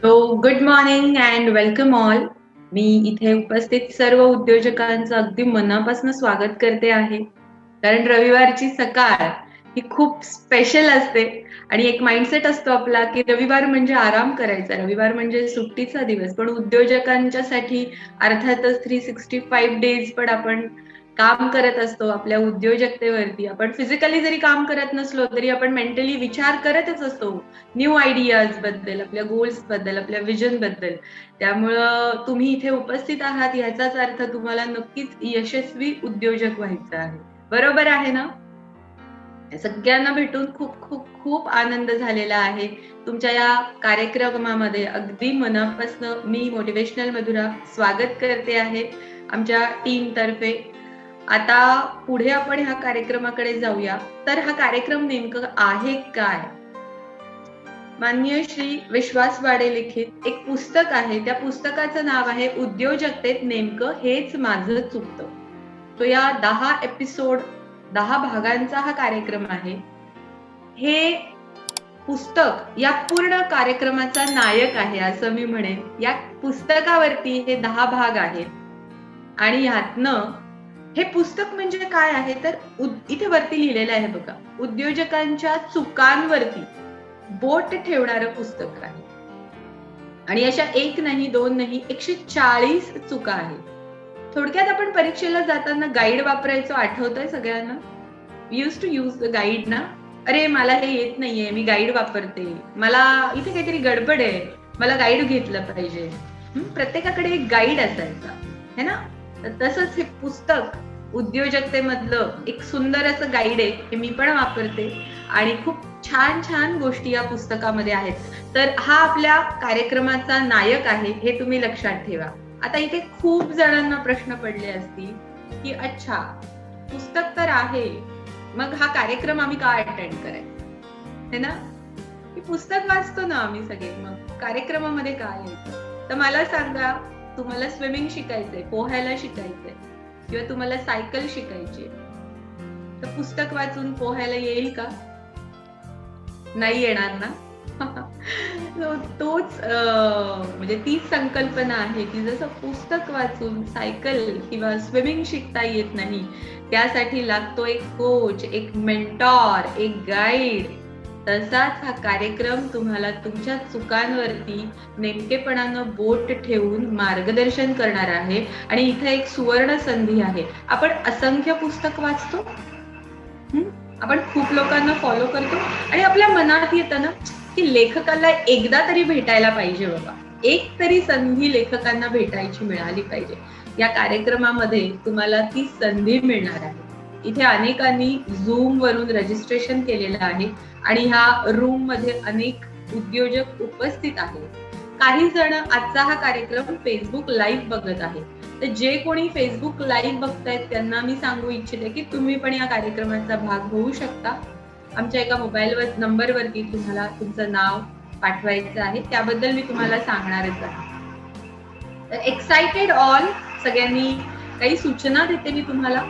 So good morning and welcome all. मी इथे उपस्थित सर्व उद्योजकांचं अगदी मनापासून स्वागत करते आहे. कारण रविवारची सकाळ ही खूप स्पेशल असते आणि एक माइंडसेट असतो आपला की रविवार म्हणजे आराम करायचा, रविवार म्हणजे सुट्टीचा दिवस. पण उद्योजकांच्यासाठी अर्थातच 365 डेज पण आपण काम करत असतो आपल्या उद्योजकतेवरती. आपण फिजिकली जरी काम करत नसलो तरी आपण मेंटली विचार करतच असतो न्यू आयडियाज बद्दल, आपल्या गोल्स बद्दल, आपल्या विजन बद्दल. त्यामुळं तुम्ही इथे उपस्थित आहात याचाच अर्थ तुम्हाला नक्कीच यशस्वी उद्योजक व्हायचं आहे. बरोबर आहे ना? सगळ्यांना भेटून खूप खूप खूप आनंद झालेला आहे. तुमच्या या कार्यक्रमामध्ये अगदी मनापासून मी मोटिवेशनल मधुरा स्वागत करते आहे आमच्या टीम तर्फे. आता पुढे आपण ह्या कार्यक्रमाकडे जाऊया. तर हा कार्यक्रम नेमकं आहे काय? माननीय श्री विश्वास वाडे लिखित एक पुस्तक आहे. त्या पुस्तकाचं नाव आहे उद्योजकतेत नेमकं हेच माझं चुकतं. तो या 10 भागांचा हा कार्यक्रम आहे. हे पुस्तक या पूर्ण कार्यक्रमाचा नायक आहे असं मी म्हणेन. या पुस्तकावरती हे 10 भाग आहेत आणि ह्यातनं हे पुस्तक म्हणजे काय आहे तर इथे वरती लिहिलेलं आहे बघा, उद्योजकांच्या चुकांवरती बोट ठेवणारं पुस्तक आहे. आणि अशा एक नाही, दोन नाही, 140 चुका आहेत. थोडक्यात आपण परीक्षेला जाताना गाईड वापरायचो, आठवतंय सगळ्यांना? Used to use the guide ना. अरे मला हे येत नाहीये, मी गाईड वापरते, मला इथे काहीतरी गडबड आहे, मला गाईड घेतलं पाहिजे. प्रत्येकाकडे एक गाईड असायचा है ना. तसंच हे पुस्तक उद्योजकतेमधलं एक सुंदर असं गाईड आहे. हे मी पण वापरते आणि खूप छान छान गोष्टी या पुस्तकामध्ये आहेत. तर हा आपल्या कार्यक्रमाचा नायक आहे हे तुम्ही लक्षात ठेवा. आता इथे खूप जणांना प्रश्न पडले असतील की अच्छा, पुस्तक तर आहे, मग हा कार्यक्रम आम्ही का अटेंड करायचा है ना. ही पुस्तक वाचतो ना आम्ही सगळे, मग कार्यक्रमामध्ये काय यायचं? तर मला सांगा, तुम्हाला स्विमिंग शिकायचंय, पोहायला शिकायचंय किंवा तुम्हाला सायकल शिकायची, तर पुस्तक वाचून पोहायला येईल का? नाही येणार ना. तोच म्हणजे तीच संकल्पना आहे की जसं पुस्तक वाचून सायकल किंवा स्विमिंग शिकता येत नाही, त्यासाठी लागतो एक कोच, एक मेंटॉर, एक गाईड. तसाच हा कार्यक्रम तुम्हाला तुमच्या चुकांवरती नेमकेपणानं बोट ठेवून मार्गदर्शन करणार आहे. आणि इथे एक सुवर्ण संधी आहे. आपण असंख्य पुस्तक वाचतो, आपण खूप लोकांना फॉलो करतो आणि आपल्या मनात येतं ना की लेखकाला एकदा तरी भेटायला पाहिजे बाबा, एक तरी संधी लेखकांना भेटायची मिळाली पाहिजे. या कार्यक्रमामध्ये तुम्हाला ती संधी मिळणार आहे. इथे अनेकांनी झूम वरून रजिस्ट्रेशन केलेलं आहे आणि ह्या रूम मध्ये अनेक उद्योजक उपस्थित आहेत. काही जण आजचा हा कार्यक्रम फेसबुक लाईव्ह बघत आहेत. तर जे कोणी फेसबुक लाईव्ह बघतायत त्यांना मी सांगू इच्छिते की तुम्ही पण या कार्यक्रमाचा भाग होऊ शकता. आमच्या एका मोबाईल नंबरवरती तुम्हाला तुमचं नाव पाठवायचं आहे, त्याबद्दल मी तुम्हाला सांगणारच आहे. तर एक्साइटेड ऑल, सगळ्यांनी काही सूचना देते मी तुम्हाला.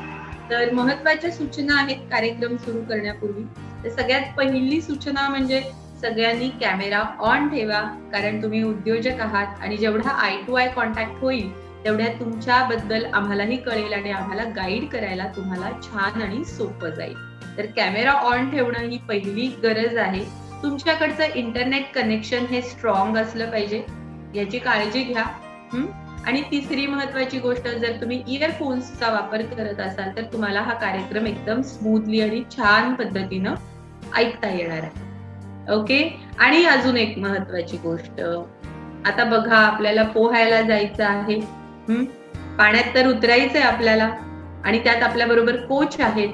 तर महत्वाच्या सूचना आहेत कार्यक्रम सुरू करण्यापूर्वी. तर सगळ्यात पहिली सूचना म्हणजे सगळ्यांनी कॅमेरा ऑन ठेवा, कारण तुम्ही उद्योजक आहात आणि जेवढा आय टू आय कॉन्टॅक्ट होईल तेवढ्या तुमच्याबद्दल आम्हालाही कळेल आणि आम्हाला गाईड करायला तुम्हाला छान आणि सोपं जाईल. तर कॅमेरा ऑन ठेवणं ही पहिली गरज आहे. तुमच्याकडचं इंटरनेट कनेक्शन हे स्ट्रॉंग असलं पाहिजे, याची काळजी घ्या. आणि तिसरी महत्वाची गोष्ट, जर तुम्ही इयरफोन्सचा वापर करत असाल तर तुम्हाला हा कार्यक्रम एकदम स्मूथली आणि छान पद्धतीनं ऐकता येणार आहे. ओके. आणि अजून एक महत्वाची गोष्ट, आता बघा आपल्याला पोहायला जायचं आहे, पाण्यात तर उतरायचंय आपल्याला आणि त्यात आपल्या बरोबर कोच आहेत.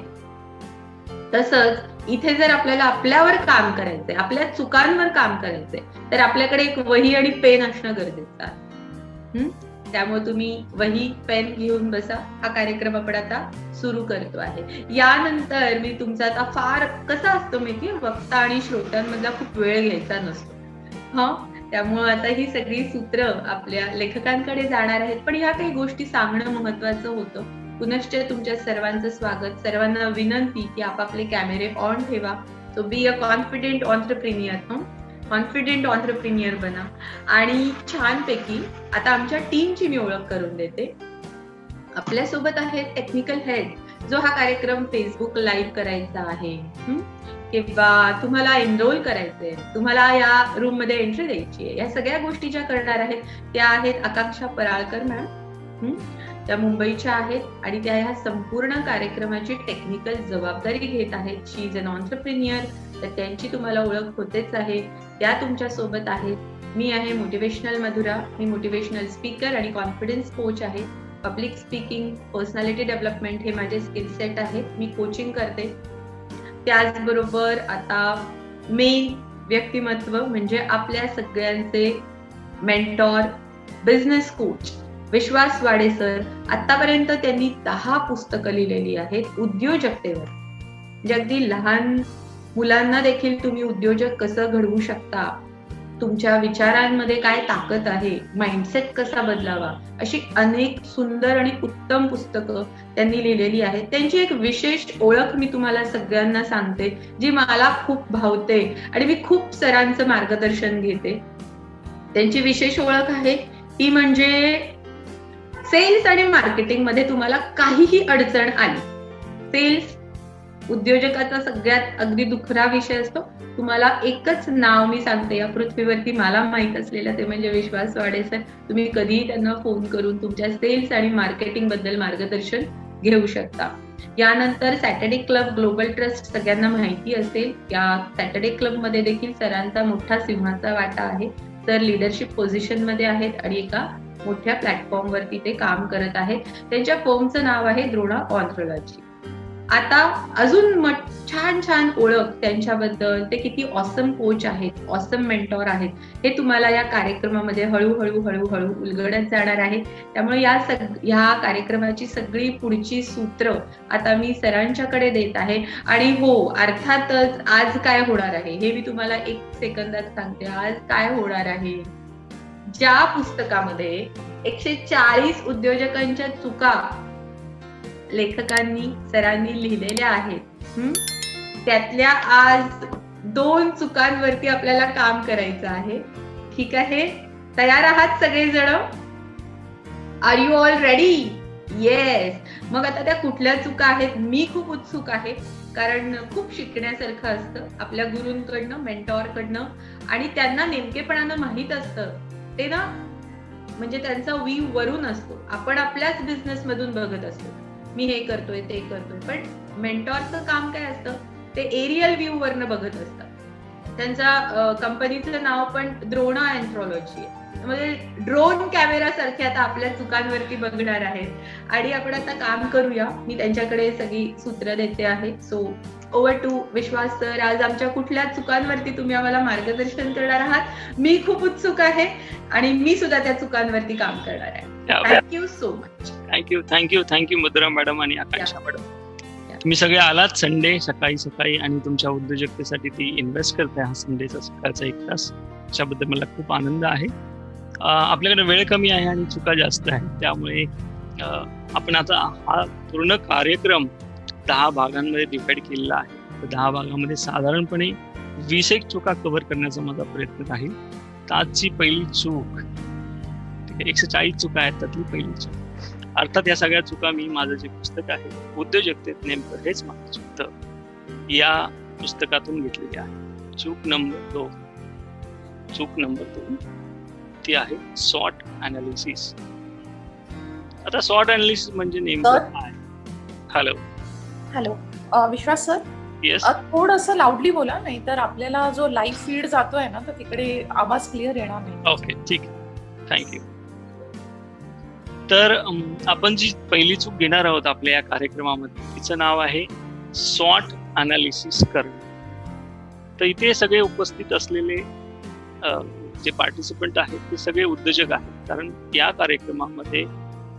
तसंच इथे जर आपल्याला आपल्यावर काम करायचंय, आपल्या चुकांवर काम करायचंय, तर आपल्याकडे एक वही आणि पेन असणं गरजेचं आहे. त्यामुळे तुम्ही वही पेन घेऊन बसा. हा कार्यक्रम आपण आता सुरू करतो आहे. यानंतर मी तुमचा आता फार कसा असतो माहिती, वक्ता आणि श्रोत्यांमधला खूप वेळ घ्यायचा नसतो. त्यामुळे आता ही सगळी सूत्र आपल्या लेखकांकडे जाणार आहेत. पण ह्या काही गोष्टी सांगणं महत्वाचं होतं. पुनश्च तुमच्या सर्वांचं स्वागत. सर्वांना विनंती की आपापले कॅमेरे ऑन ठेवा. So be a confident entrepreneur. Confident entrepreneur बना. आणि छानपैकी आता आमच्या टीमची मी ओळख करून देते. आपल्यासोबत आहे टेक्निकल हेड, जो हा कार्यक्रम फेसबुक लाईव्ह करायचा आहे, किंवा तुम्हाला एनरोल करायचंय, तुम्हाला या रूम मध्ये एंट्री द्यायची आहे, या सगळ्या गोष्टी ज्या करणार आहेत त्या आहेत आकांक्षा पराळकर मॅम. त्या मुंबईच्या आहेत आणि त्या ह्या संपूर्ण कार्यक्रमाची टेक्निकल जबाबदारी घेत आहेत. शी इज अन ऑन्टरप्रिनियर, तर त्यांची तुम्हाला ओळख होतेच आहे. त्या तुमच्या सोबत आहेत. मी आहे मोटिवेशनल मधुरा. मी मोटिवेशनल स्पीकर आणि कॉन्फिडन्स कोच आहे. पब्लिक स्पीकिंग, पर्सनॅलिटी डेव्हलपमेंट हे माझे स्किल सेट आहेत. मी कोचिंग करते. त्याचबरोबर आता मेन व्यक्तिमत्व म्हणजे आपल्या सगळ्यांचे मेंटॉर, बिझनेस कोच विश्वास वाडे सर. आतापर्यंत त्यांनी 10 पुस्तकं लिहिलेली आहेत उद्योजकतेवर. म्हणजे अगदी लहान मुलांना देखील तुम्ही उद्योजक कसं घडवू शकता, तुमच्या विचारांमध्ये काय ताकद आहे, माइंडसेट कसा बदलावा, अशी अनेक सुंदर आणि उत्तम पुस्तकं त्यांनी लिहिलेली आहेत. त्यांची एक विशेष ओळख मी तुम्हाला सगळ्यांना सांगते, जी मला खूप भावते आणि मी खूप सरांचं मार्गदर्शन घेते. त्यांची विशेष ओळख आहे ती म्हणजे सेल्स आणि मार्केटिंग मध्ये तुम्हाला काहीही अडचण आली, सेल्स उद्योजकाचा सगळ्यात अगदी दुखरा विषय असतो. तुम्हाला एकच नाव मी सांगते या पृथ्वीवरती मला माहित असलेलं, ते म्हणजे विश्वास वाडे सर. तुम्ही कधीही त्यांना फोन करून तुमच्या सेल्स आणि मार्केटिंग बद्दल मार्गदर्शन घेऊ शकता. यानंतर सॅटर्डे क्लब ग्लोबल ट्रस्ट सगळ्यांना माहिती असेल. या सॅटर्डे क्लब मध्ये देखील सरांचा मोठा सिंहाचा वाटा आहे. सर लिडरशिप पोझिशन मध्ये आहेत आणि एका मोठ्या प्लॅटफॉर्म वरती ते काम करत आहेत. त्यांच्या फर्मचं नाव आहे द्रोणा ऑन्ट्रोलॉजी. आता अजून छान छान ओळख त्यांच्याबद्दल, ते किती ऑसम कोच आहेत, ऑसम मेंटॉर आहेत, हे तुम्हाला या कार्यक्रमामध्ये हळूहळू हळूहळू उलगडत जाणार आहे. त्यामुळे या कार्यक्रमाची सगळी पुढची सूत्र आता मी सरांच्याकडे देत आहे. आणि हो, अर्थातच आज काय होणार आहे हे मी तुम्हाला 1 सेकंदात सांगते. आज काय होणार आहे, ज्या पुस्तकामध्ये 140 उद्योजकांच्या चुका लेखकांनी, सरांनी लिहिलेल्या आहेत, त्यातल्या आज 2 चुकांवरती आपल्याला काम करायचं आहे. ठीक आहे, तयार आहात सगळेजण? Are you all ready? Yes. मग आता त्या कुठल्या चुका आहेत? मी खूप उत्सुक आहे, कारण खूप शिकण्यासारखं असतं आपल्या गुरूंकडनं, मेंटॉरकडनं. आणि त्यांना नेमकेपणानं माहित असतं ते ना, म्हणजे त्यांचा व्ह्यू वरून असतो. आपण आपल्याच बिझनेस मधून बघत असतो, मी हे करतोय ते करतोय, पण मेंटॉरचं काम काय असतं, ते एरियल व्ह्यू वरनं बघत असतात. त्यांचा कंपनीचं नाव पण द्रोणा एन्थ्रोलॉजी आहे. म्हणजे ड्रोन कॅमेरा सारखे आता आपल्या चुकांवरती बघणार आहेत. आणि आपण आता काम करूया. मी त्यांच्याकडे सगळी सूत्र देते आहे. So over to Vishwas sir. आज आमच्या कुठल्या चुकांवरती तुम्ही आम्हाला मार्गदर्शन करणार आहात? मी खूप उत्सुक आहे आणि मी सुद्धा त्या चुकांवरती काम करणार आहे. Thank you so much. Thank you Madhura madam आणि आकांक्षा मॅडम. तुम्ही सगळे आलात संडे सकाळी आणि तुमच्या उद्योजकतेसाठी ती इन्व्हेस्ट करताय हा संडेचा सकाळचा 1 तास. त्याच्याबद्दल मला खूप आनंद आहे. आपल्याकडे वेळ कमी आहे आणि चुका जास्त आहे, त्यामुळे आपण आता हा पूर्ण कार्यक्रम 10 भागांमध्ये डिवाइड केलेला आहे. 10 भागामध्ये साधारणपणे 20 चुका कव्हर करण्याचा माझा प्रयत्न राहील. तर आजची पहिली चूक, 140 चुका आहेत, त्यातली पहिली चूक. अर्थात या सगळ्या चुका मी माझं जे पुस्तक आहे उद्योजकतेत नेमकं हेच मला चुकतं या पुस्तकातून घेतलेली आहे. चूक नंबर 2 ती आहे सॉट अनालिसिस. आता सॉट अनालिसिस म्हणजे नेमकं काय? हॅलो विश्वास सर, येस, थोडंसं लाऊडली बोला, नाही तर आपल्याला जो लाईव्ह फीड जातोय ना, तर तिकडे आवाज क्लिअर येणार नाही. ओके, ठीक आहे, थँक्यू. तर आपण जी पहिली चूक घेणार आहोत आपल्या या कार्यक्रमामध्ये, तिचं नाव आहे सॉट अनालिसिस करणे. तर इथे सगळे उपस्थित असलेले जे पार्टिसिपंट आहेत ते सगळे उद्योजक आहेत, कारण या कार्यक्रमामध्ये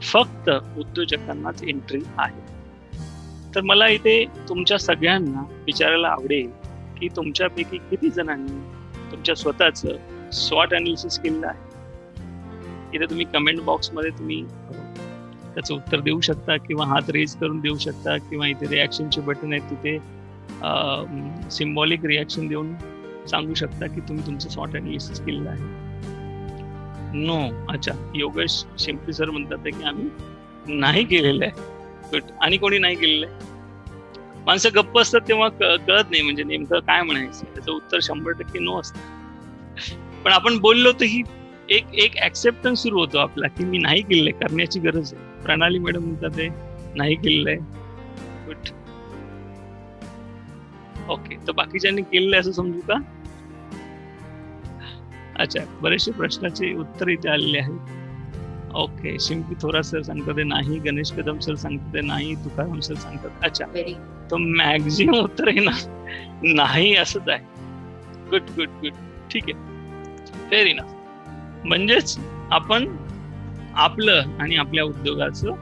फक्त उद्योजकांनाच एंट्री आहे. तर मला इथे तुमच्या सगळ्यांना विचारायला आवडेल की तुमच्यापैकी किती जणांनी तुमच्या स्वतःचं स्वॉट अनालिसिस केलेलं आहे. इथे तुम्ही कमेंट बॉक्समध्ये तुम्ही त्याचं उत्तर देऊ शकता किंवा हात रेज करून देऊ शकता, किंवा इथे रिॲक्शनचे बटन आहेत, तिथे सिम्बॉलिक रिॲक्शन देऊन सांगू शकता की तुम्ही तुमचं स्वॉट अनालिसिस केलेलं आहे? नो. अच्छा, योगेश शिंपी सर म्हणतात की आम्ही नाही केलेलं आहे. गुड. आणि कोणी नाही केलेलं आहे? माणसं गप्प असतात तेव्हा कळत नाही म्हणजे नेमकं काय म्हणायचं. त्याचं उत्तर 100% नो असतं. पण आपण बोललो तर ही एक ऍक्सेप्टन्स सुरू होतो आपला की मी नाही केलेलं आहे, करण्याची गरज आहे. प्रणाली मॅडम म्हणतात ते नाही केलेलं आहे. गुड. ओके, तर बाकीच्यांनी केलेलं आहे असं समजू का? अच्छा, बरेचसे प्रश्नाचे उत्तर इथे आलेले आहेत. ओके, शिंपी थोरात सर सांगतात ते नाही, गणेश कदम सर सांगतात ते नाही, तुकाराम सर सांगतात. अच्छा, तर मॅक्झिमम उत्तर आहे ना नाही असंच आहे. गुड गुड गुड, ठीक आहे, फेअर इनफ. म्हणजेच आपण आपलं आणि आपल्या उद्योगाचं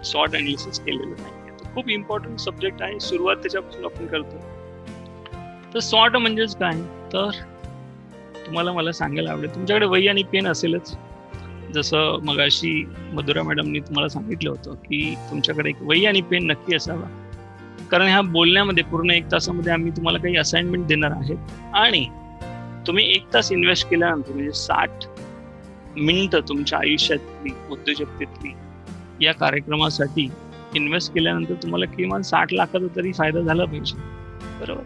स्वॉट अनालिसिस केलेलं नाही. खूप इम्पॉर्टंट सब्जेक्ट आहे, सुरुवात त्याच्यापासून आपण करतो. तर स्वॉट म्हणजेच काय, तर तुम्हाला मला सांगायला आवडेल तुमच्याकडे वही आणि पेन असेलच. जसं मगाशी मधुरा मॅडमनी तुम्हाला सांगितलं होतं की तुमच्याकडे एक वही आणि पेन नक्की असावा, कारण ह्या बोलण्यामध्ये पूर्ण 1 तासामध्ये आम्ही तुम्हाला काही असाइनमेंट देणार आहेत. आणि तुम्ही 1 तास इन्व्हेस्ट केल्यानंतर म्हणजे 60 मिनिटं तुमच्या आयुष्यातली उद्योजकतेतली या कार्यक्रमासाठी इन्व्हेस्ट केल्यानंतर तुम्हाला किमान 60 लाखाचा तरी फायदा झाला पाहिजे, बरोबर?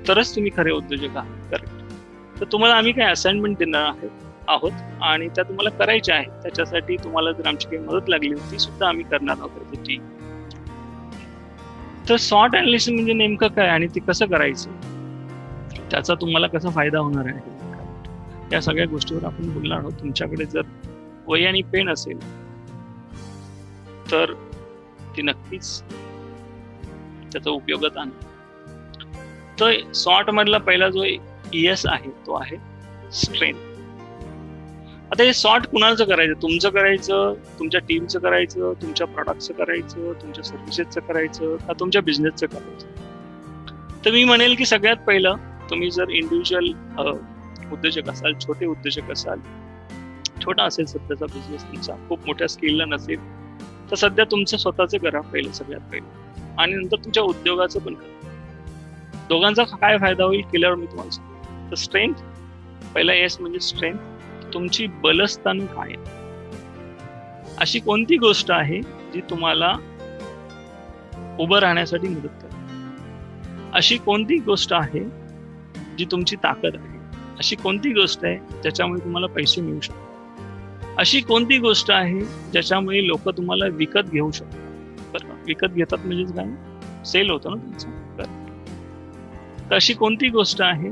तरच तुम्ही खरे उद्योजक आहात. करेक्ट. तर तुम्हाला आम्ही काही असाइनमेंट देणार आहोत आणि त्या तुम्हाला करायच्या आहेत. त्याच्यासाठी तुम्हाला जर आमची काही मदत लागली ती सुद्धा आम्ही करणार आहोत त्याची. तर स्वॉट अनालिसिस म्हणजे नेमकं काय आणि ते कसं करायचं, त्याचा तुम्हाला कसा फायदा होणार आहे, या सगळ्या गोष्टीवर आपण बोलणार आहोत. तुमच्याकडे जर वही आणि पेन असेल तर ती नक्कीच त्याचा उपयोगात आणा. तर स्वॉट मधला पहिला जो ES आहे तो आहे स्ट्रेंथ. आता हे स्वॉट कुणाचं करायचं, तुमचं करायचं, तुमच्या टीमचं करायचं, तुमच्या प्रॉडक्टचं करायचं, तुमच्या सर्व्हिसेसचं करायचं, का तुमच्या बिझनेसचं करायचं? तर मी म्हणेल की सगळ्यात पहिलं तुम्ही जर इंडिव्हिज्युअल उद्योजक असाल, छोटे उद्योजक असाल, छोटा असेल सध्याचा बिझनेस तुमचा, खूप मोठ्या स्केलला नसेल, तर सध्या तुमचं स्वतःचं करा पहिलं, सगळ्यात पहिलं, आणि नंतर तुमच्या उद्योगाचं पण करा. दोघांचा काय फायदा होईल केल्यावर मी तुम्हाला सांगतो. तर स्ट्रेंथ, पहिला S म्हणजे स्ट्रेंथ. तुमची बलस्थान काय आहे, अशी कोणती गोष्ट आहे जी तुम्हाला उभं राहण्यासाठी मदत करते? अशी कोणती गोष्ट आहे जी तुमची ताकद आहे? अशी कोणती गोष्ट आहे ज्याच्यामुळे तुम्हाला पैसे मिळू शकतात? अशी कोणती गोष्ट आहे ज्याच्यामुळे लोक तुम्हाला विकत घेऊ शकतात? बरं, विकत घेतात म्हणजेच काय, सेल होतं ना तुमचं. तर अशी कोणती गोष्ट आहे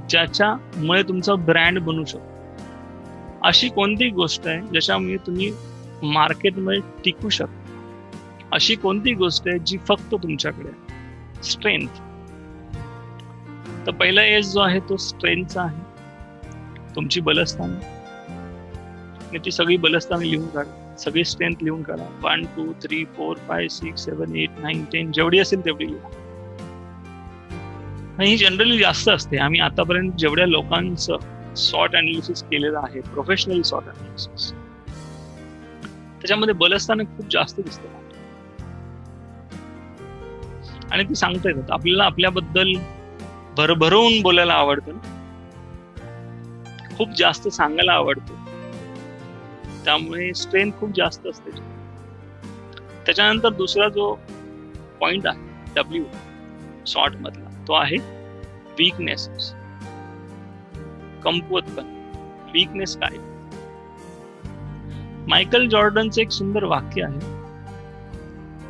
ज्याच्यामुळे तुमचा ब्रँड बनू शकतो? अशी कोणती गोष्ट आहे ज्याच्यामुळे तुम्ही मार्केटमध्ये टिकू शकता? अशी कोणती गोष्ट आहे जी फक्त तुमच्याकडे आहे? स्ट्रेंथ. तर पहिला एस जो आहे तो स्ट्रेंथचा आहे, तुमची बलस्थान. ती सगळी बलस्थाने लिहून काढा, सगळी स्ट्रेंथ लिहून काढा. 1 2 3 4 5 6 7 8 9 10 जेवढी असेल तेवढी लिहा. ही जनरली जास्त असते. आम्ही आतापर्यंत जेवढ्या लोकांचं स्वॉट अनालिसिस केलेलं आहे, प्रोफेशनल स्वॉट अनालिसिस, त्याच्यामध्ये बलस्थान खूप जास्त दिसतात आणि ती सांगता येतात. आपल्याला आपल्याबद्दल भरभरून बोलायला आवडतं, खूप जास्त सांगायला आवडतं, त्यामुळे स्ट्रेंथ खूप जास्त असते. त्याच्यानंतर दुसरा जो पॉइंट आहे W स्वॉट मधला, तो आहे वीकनेसेस, कमकुवतपण. वीकनेस काय? मायकल जॉर्डनचं एक सुंदर वाक्य आहे.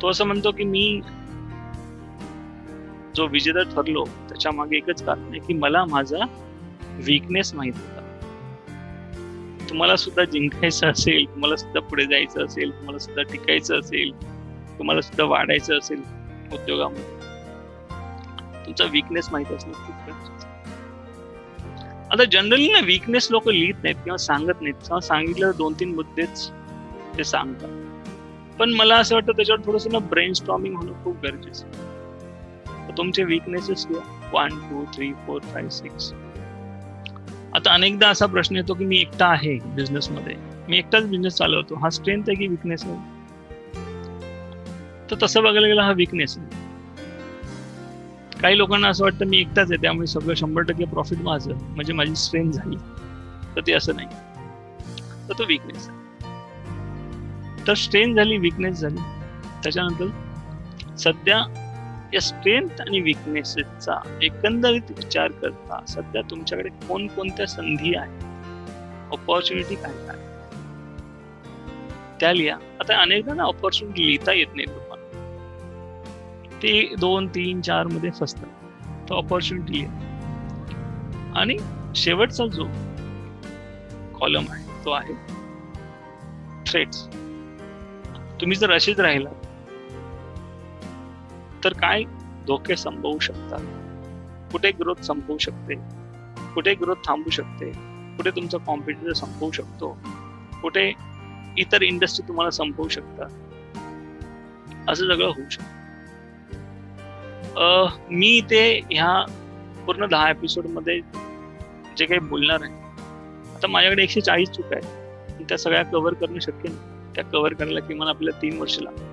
तो असं म्हणतो की मी जो विजेता ठरलो त्याच्या मागे एकच कारण आहे की मला माझा वीकनेस माहित होता. तुम्हाला सुद्धा जिंकायचं असेल, तुम्हाला सुद्धा पुढे जायचं असेल, तुम्हाला सुद्धा टिकायचं असेल, तुम्हाला सुद्धा वाढायचं असेल उद्योगामध्ये, तुमचा वीकनेस माहित असणं खूप गरजेचं आहे. आता जनरली ना वीकनेस लोक लिहित नाहीत किंवा सांगत नाहीत, किंवा सांगितलं 2-3 मुद्देच ते सांगतात. पण मला असं वाटतं त्याच्यावर थोडंसं ना ब्रेन स्टॉर्मिंग होणं खूप गरजेचं आहे. तर तुमचे वीकनेसेस किंवा 1 2 3 4 5 6. आता अनेकदा असा प्रश्न येतो की मी एकटा आहे बिझनेसमध्ये, मी एकटाच बिझनेस चालवतो, हा स्ट्रेंथ आहे की वीकनेस आहे? तर तसं बघायला गेलं हा वीकनेस आहे. काही लोकांना असं वाटतं मी एकटाच आहे त्यामुळे सगळं 100% प्रॉफिट माझं, म्हणजे माझी स्ट्रेंथ झाली. तर ते असं नाही, तर तो विकनेस आहे. तर स्ट्रेंथ झाली, विकनेस झाली. त्याच्यानंतर सध्या या स्ट्रेंथ आणि विकनेसचा एकंदरीत विचार करता सध्या तुमच्याकडे कोणकोणत्या संधी आहेत, ऑपॉर्च्युनिटी काय काय, त्या लिहा. आता अनेकदा ना ऑपॉर्च्युनिटी लिहिता येत नाही लोकांना, ते 2, 3, 4 मध्ये फसतात. तर ऑपॉर्च्युनिटी लिहा. आणि शेवटचा जो कॉलम आहे तो आहे थ्रेट्स. तुम्ही जर असेच राहिला तर काय धोके संभवू शकतात, कुठे ग्रोथ संपवू शकते, कुठे ग्रोथ थांबू शकते, कुठे तुमचा कॉम्पिटिटर संपवू शकतो, कुठे इतर इंडस्ट्री तुम्हाला संपवू शकतात, असं सगळं होऊ शकतं. मी इथे ह्या पूर्ण 10 एपिसोड मध्ये जे काही बोलणार आहे, आता माझ्याकडे 140 चुका आहेत, त्या सगळ्या कव्हर करणं शक्य नाही. त्या कव्हर करायला किमान आपल्याला 3 वर्ष लागतात.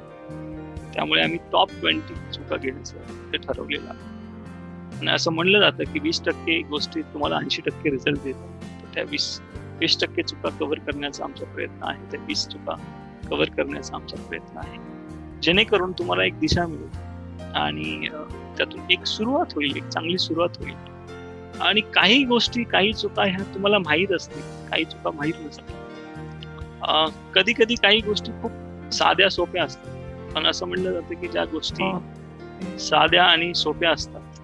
त्यामुळे आम्ही टॉप 20 चुका घेण्याचं ते ठरवलेलं आहे. आणि असं म्हणलं जातं की 20% गोष्टी तुम्हाला 80% रिझल्ट देतात. तर त्या 20% चुका कव्हर करण्याचा आमचा प्रयत्न आहे. त्या 20 चुका कव्हर करण्याचा आमचा प्रयत्न आहे, जेणेकरून तुम्हाला एक दिशा मिळेल आणि त्यातून एक सुरुवात होईल, एक चांगली सुरुवात होईल. आणि काही गोष्टी, काही चुका ह्या तुम्हाला माहीत असतील, काही चुका माहीत नसतील. कधी कधी काही गोष्टी खूप साध्या सोप्या असतात, पण असं म्हणलं जातं की ज्या गोष्टी साध्या आणि सोप्या असतात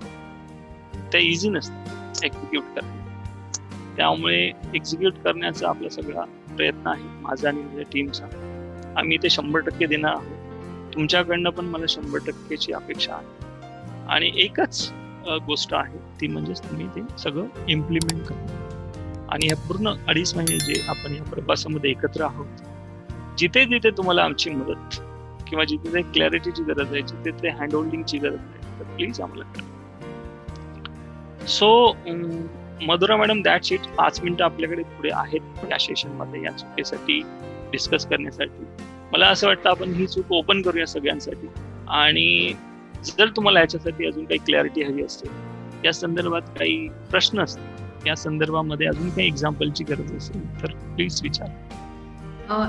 त्या इझी नसतात एक्झिक्यूट करणे. त्यामुळे एक्झिक्यूट करण्याचा आपला सगळा प्रयत्न आहे, माझा आणि माझ्या टीमचा. आम्ही इथे 100% देणार आहोत. तुमच्याकडनं पण मला 100%ची अपेक्षा आहे. आणि एकच गोष्ट आहे ती म्हणजे तुम्ही ते सगळं इम्प्लिमेंट करा. आणि या पूर्ण 2.5 महिने जे आपण या प्रवासामध्ये एकत्र आहोत, जिथे जिथे तुम्हाला आमची मदत किंवा जिथे ते क्लॅरिटीची गरज आहे, जिथे ते हँड होल्डिंगची गरज आहे, तर प्लीज आम्हाला करा. So Madhura madam, that's it. 5 मिनिटं आपल्याकडे पुढे आहेत या सेशनमध्ये या चुकीसाठी डिस्कस करण्यासाठी. मला असं वाटतं आपण ही चूक ओपन करूया सगळ्यांसाठी. आणि जर तुम्हाला याच्यासाठी अजून काही क्लॅरिटी हवी असेल, या संदर्भात काही प्रश्न असतील, या संदर्भामध्ये अजून काही एक्झाम्पलची गरज असेल तर प्लीज विचार.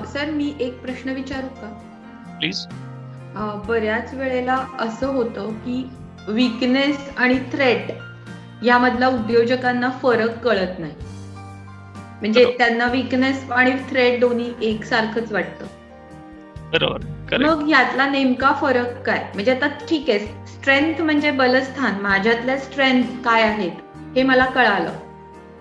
सर, मी एक प्रश्न विचारू का? प्लीज. बऱ्याच वेळेला असं होतं की विकनेस आणि थ्रेट यामधला उद्योजकांना फरक कळत नाही. म्हणजे त्यांना विकनेस आणि थ्रेट दोन्ही एकसारखंच वाटतं. बरोबर. मग यातला नेमका फरक काय? म्हणजे आता ठीक आहे, स्ट्रेंथ म्हणजे बलस्थान, माझ्यातल्या स्ट्रेंथ काय आहेत हे मला कळालं,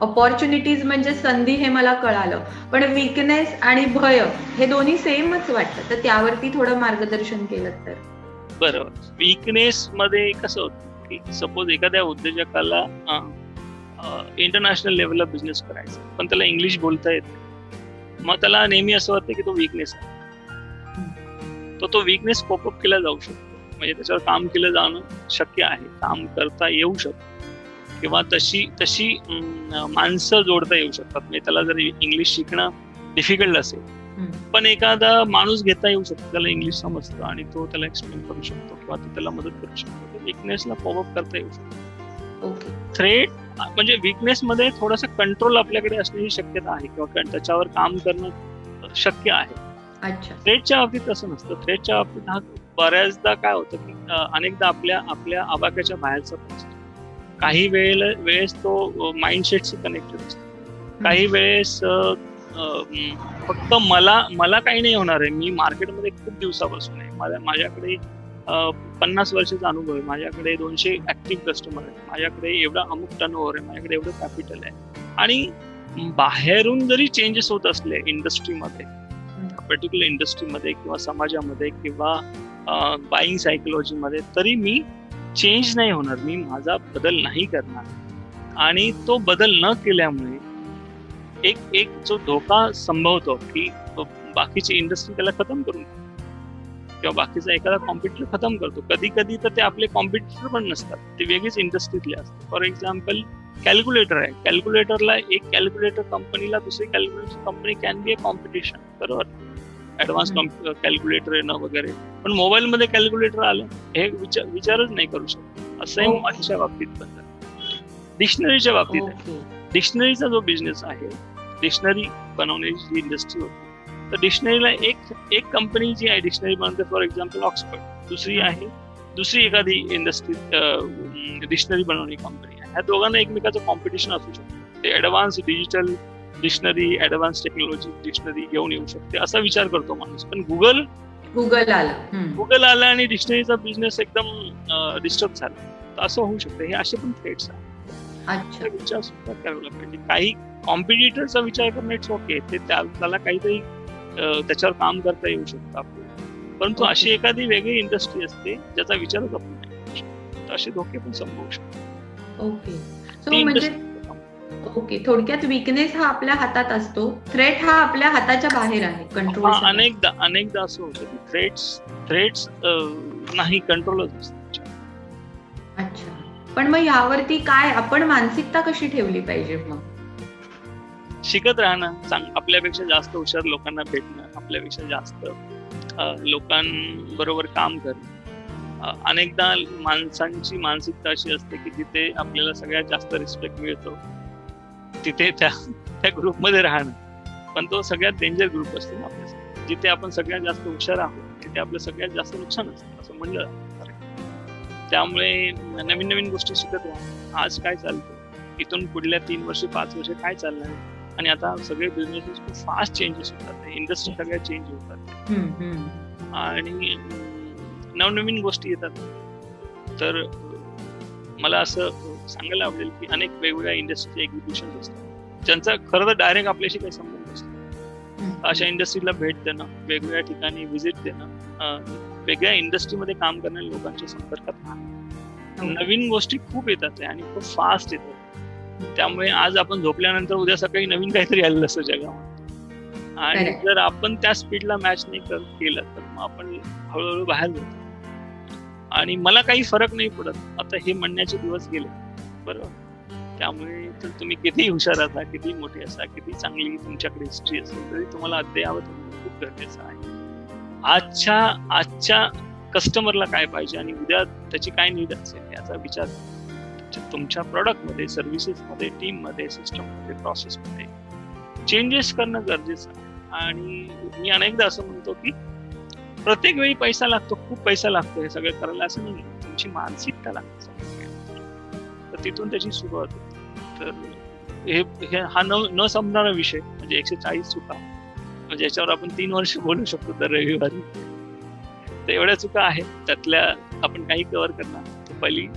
ऑपॉर्च्युनिटीज म्हणजे संधी हे मला कळालं, पण विकनेस आणि भय हे दोन्ही सेमच वाटतं. तर त्यावरती थोडं मार्गदर्शन केलं तर. बरोबर. विकनेस मध्ये कसं होतं की सपोज एखाद्या उद्योजकाला इंटरनॅशनल लेवलला बिझनेस करायचा, पण त्याला इंग्लिश बोलता येत नाही. मग त्याला नेहमी असं वाटतं की तो विकनेस आहे. तो विकनेस पॉपअप केला जाऊ शकतो, म्हणजे त्याच्यावर काम केलं जाणं शक्य आहे, काम करता येऊ शकतं, किंवा तशी माणसं जोडता येऊ शकतात. म्हणजे त्याला जर इंग्लिश शिकणं डिफिकल्ट असेल, पण एखादा माणूस घेता येऊ शकतो, त्याला इंग्लिश समजतं आणि तो त्याला एक्सप्लेन करू शकतो किंवा तो त्याला मदत करू शकतो. विकनेसला पॉपअप करता येऊ शकतो. थ्रेट म्हणजे विकनेस मध्ये थोडासा कंट्रोल आपल्याकडे असण्याची शक्यता आहे किंवा त्याच्यावर काम करणं शक्य आहे. थ्रेटच्या बाबतीत असं नसतं. थ्रेटच्या बाबतीत हा बऱ्याचदा काय होतं की अनेकदा आपल्या आवाक्याच्या बाहेरचा असतो. काही वेळेस तो माइंडसेटशी कनेक्टेड असतो. काही वेळेस फक्त मला काही नाही होणार आहे, मी मार्केटमध्ये खूप दिवसापासून आहे, माझ्याकडे 50 वर्षाचा अनुभव आहे, माझ्याकडे 200 ऍक्टिव्ह कस्टमर आहेत, माझ्याकडे एवढा अमुक टर्नओव्हर आहे, माझ्याकडे एवढं कॅपिटल आहे. आणि बाहेरून जरी चेंजेस होत असले इंडस्ट्रीमध्ये, पर्टिक्युलर इंडस्ट्रीमध्ये किंवा समाजामध्ये किंवा बाईंग सायकोलॉजीमध्ये, तरी मी चेंज नाही होणार, मी माझा बदल नाही करणार. आणि तो बदल न केल्यामुळे एक जो धोका संभवतो की बाकीची इंडस्ट्री त्याला खतम करून किंवा बाकीचा एखादा कॉम्पिटिटर खतम करतो. कधी कधी तर ते आपले कॉम्पिटिटर पण नसतात, ते वेगळीच इंडस्ट्रीतले असतात. फॉर एक्झाम्पल कॅल्क्युलेटर आहे, कॅल्क्युलेटरला एक कॅल्क्युलेटर कंपनीला दुसरी calculator company can be a competition, बरोबर. ऍडव्हान्स कॅल्क्युलेटर येणं वगैरे, पण मोबाईलमध्ये कॅल्क्युलेटर आलं हे विचारच नाही करू शकत. असंही Okay. माझ्या बाबतीत पण डिक्शनरीच्या बाबतीत आहे. ओके. डिक्शनरीचा जो बिझनेस आहे, डिक्शनरी बनवण्याची जी इंडस्ट्री होती, तर डिक्शनरीला एक कंपनी जी आहे डिक्शनरी बनवते, फॉर एक्झाम्पल ऑक्सफर्ड, दुसरी एखादी इंडस्ट्री डिक्शनरी बनवणारी कंपनी आहे. ह्या दोघांना एकमेकाचं कॉम्पिटिशन असू शकतं. ते advance digital dictionary, advance technology dictionary घेऊन येऊ शकते असा विचार करतो माणूस. पण गुगल आलं आणि डिक्शनरीचा बिझनेस एकदम डिस्टर्ब झाला, तर असं होऊ शकतं. हे असे पण थ्रेट्स आहेत. अच्छा. विचार सुद्धा करायला पाहिजे. काही कॉम्पिटिटरचा विचार करणं इट्स ओके, ते त्याला काहीतरी त्याच्यावर काम करता येऊ शकतं आपल्याला, परंतु Okay. अशी एखादी वेगळी इंडस्ट्री असते ज्याचा विचारच आपण नाही करू शकतो, तर असे धोके पण संभवू शकतात. ओके. सो ती म्हणजे industry- ओके, थोडक्यात विकनेस हा आपल्या हातात असतो, थ्रेट हा आपल्या हाताच्या बाहेर आहे, कंट्रोल. अनेकदा असं होतं की थ्रेट्स नाही, कंट्रोलच असतो. अच्छा. पण मग यावरती काय आपण मानसिकता कशी ठेवली पाहिजे मग? शिकत राहणं, आपल्यापेक्षा जास्त हुशार लोकांना भेटणं, आपल्यापेक्षा जास्त लोकांबरोबर काम करणं. अनेकदा माणसांची मानसिकता अशी असते की जिथे आपल्याला सगळ्यात जास्त रिस्पेक्ट मिळतो तिथे त्या ग्रुपमध्ये राहणं, पण तो सगळ्यात डेंजर ग्रुप असतो ना आपल्यासाठी. जिथे आपण सगळ्यात जास्त हुशार आहोत तिथे आपलं सगळ्यात जास्त नुकसान असतं असं म्हणलं जातं. त्यामुळे नवीन नवीन गोष्टी शिकत राहा. आज काय चालतं, इथून पुढल्या 3 वर्ष 5 वर्ष काय चालणार, आणि आता सगळे बिझनेसेस खूप फास्ट चेंजेस होतात, इंडस्ट्री सगळ्या चेंज होतात आणि नवनवीन गोष्टी येतात. तर मला असं सांगायला आवडेल की अनेक वेगवेगळ्या इंडस्ट्रीचे एक्झिक्युशन असतात ज्यांचा खरं तर डायरेक्ट आपल्याशी काही संबंध नसतो. अशा इंडस्ट्रीला भेट देणं, वेगवेगळ्या ठिकाणी व्हिजिट देणं, वेगळ्या इंडस्ट्रीमध्ये काम करणाऱ्या लोकांच्या संपर्कात राहणं. नवीन गोष्टी खूप येतात आणि खूप फास्ट येतात. त्यामुळे आज आपण झोपल्यानंतर उद्या सकाळी नवीन काहीतरी आलेलं असतं जगामध्ये, आणि जर आपण त्या स्पीडला मॅच नाही केलं तर मग आपण हळूहळू बाहेर जातो. आणि मला काही फरक नाही पडत, आता हे म्हणण्याचे दिवस गेले, बरोबर. त्यामुळे तर तुम्ही किती हुशार असा, किती मोठे असा, किती चांगली तुमच्याकडे हिस्ट्री असेल, तरी तुम्हाला अद्ययावत होणं खूप गरजेचं आहे. आजच्या कस्टमरला काय पाहिजे आणि उद्या त्याची काय नीड असेल याचा विचार तुमच्या प्रॉडक्टमध्ये, सर्व्हिसेसमध्ये, टीममध्ये, सिस्टममध्ये, प्रोसेसमध्ये चेंजेस करणं गरजेचं आहे. आणि मी अनेकदा असं म्हणतो की प्रत्येक वेळी पैसा लागतो, खूप पैसा लागतो हे सगळं करायला, असं नाही. तुमची मानसिकता लागते, तर तिथून त्याची सुरुवात होते. तर हा न समजणारा विषय म्हणजे 140 चुका, म्हणजे याच्यावर आपण 3 वर्ष बोलू शकतो दर रविवारी. तर एवढ्या चुका आहेत, त्यातल्या आपण काही कव्हर करणार. पहिली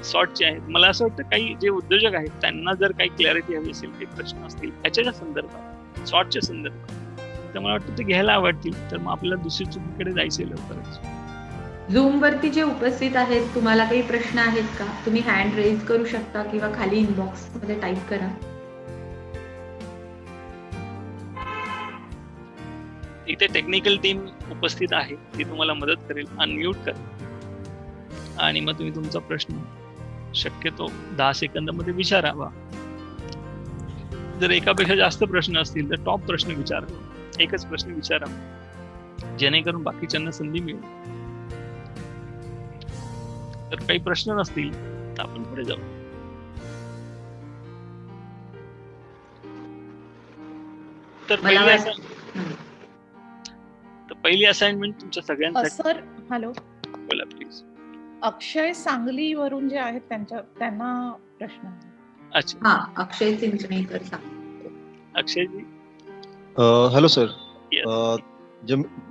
शॉर्टचे आहेत. मला असं वाटतं काही जे उद्योजक आहेत त्यांना जर काही क्लॅरिटी हवी असेल, काही प्रश्न असतील याच्या संदर्भात, शॉर्टच्या संदर्भात, तर मला वाटतं ते घ्यायला आवडतील. तर मग आपल्याला दुसरी चुकीकडे जायचंय लवकरच. झूम वरती जे उपस्थित आहेत, तुम्हाला काही प्रश्न आहेत का? तुम्ही हँड रेज करू शकता किंवा खाली इनबॉक्स मध्ये टाईप करा. इथे टेक्निकल टीम उपस्थित आहे, ती तुम्हाला मदत करेल, अनम्यूट करेल, आणि मग तुम्ही तुमचा प्रश्न शक्यतो 10 सेकंदामध्ये विचारावा. जर एकापेक्षा जास्त प्रश्न असतील तर टॉप प्रश्न विचारावा, एकच प्रश्न विचारावा, जेणेकरून बाकीच्यांना संधी मिळेल. तर काही प्रश्न नसतील तर आपण पुढे जाऊ. तर पहिली असाइनमेंट तुमच्या सगळ्यांसाठी. सर हॅलो, बोला प्लीज. अक्षय सांगलीवरून जे आहेत त्यांना प्रश्न आहे. अच्छा, हा, अक्षय चिंचणेकर सांगतो. अक्षयजी. Hello sir.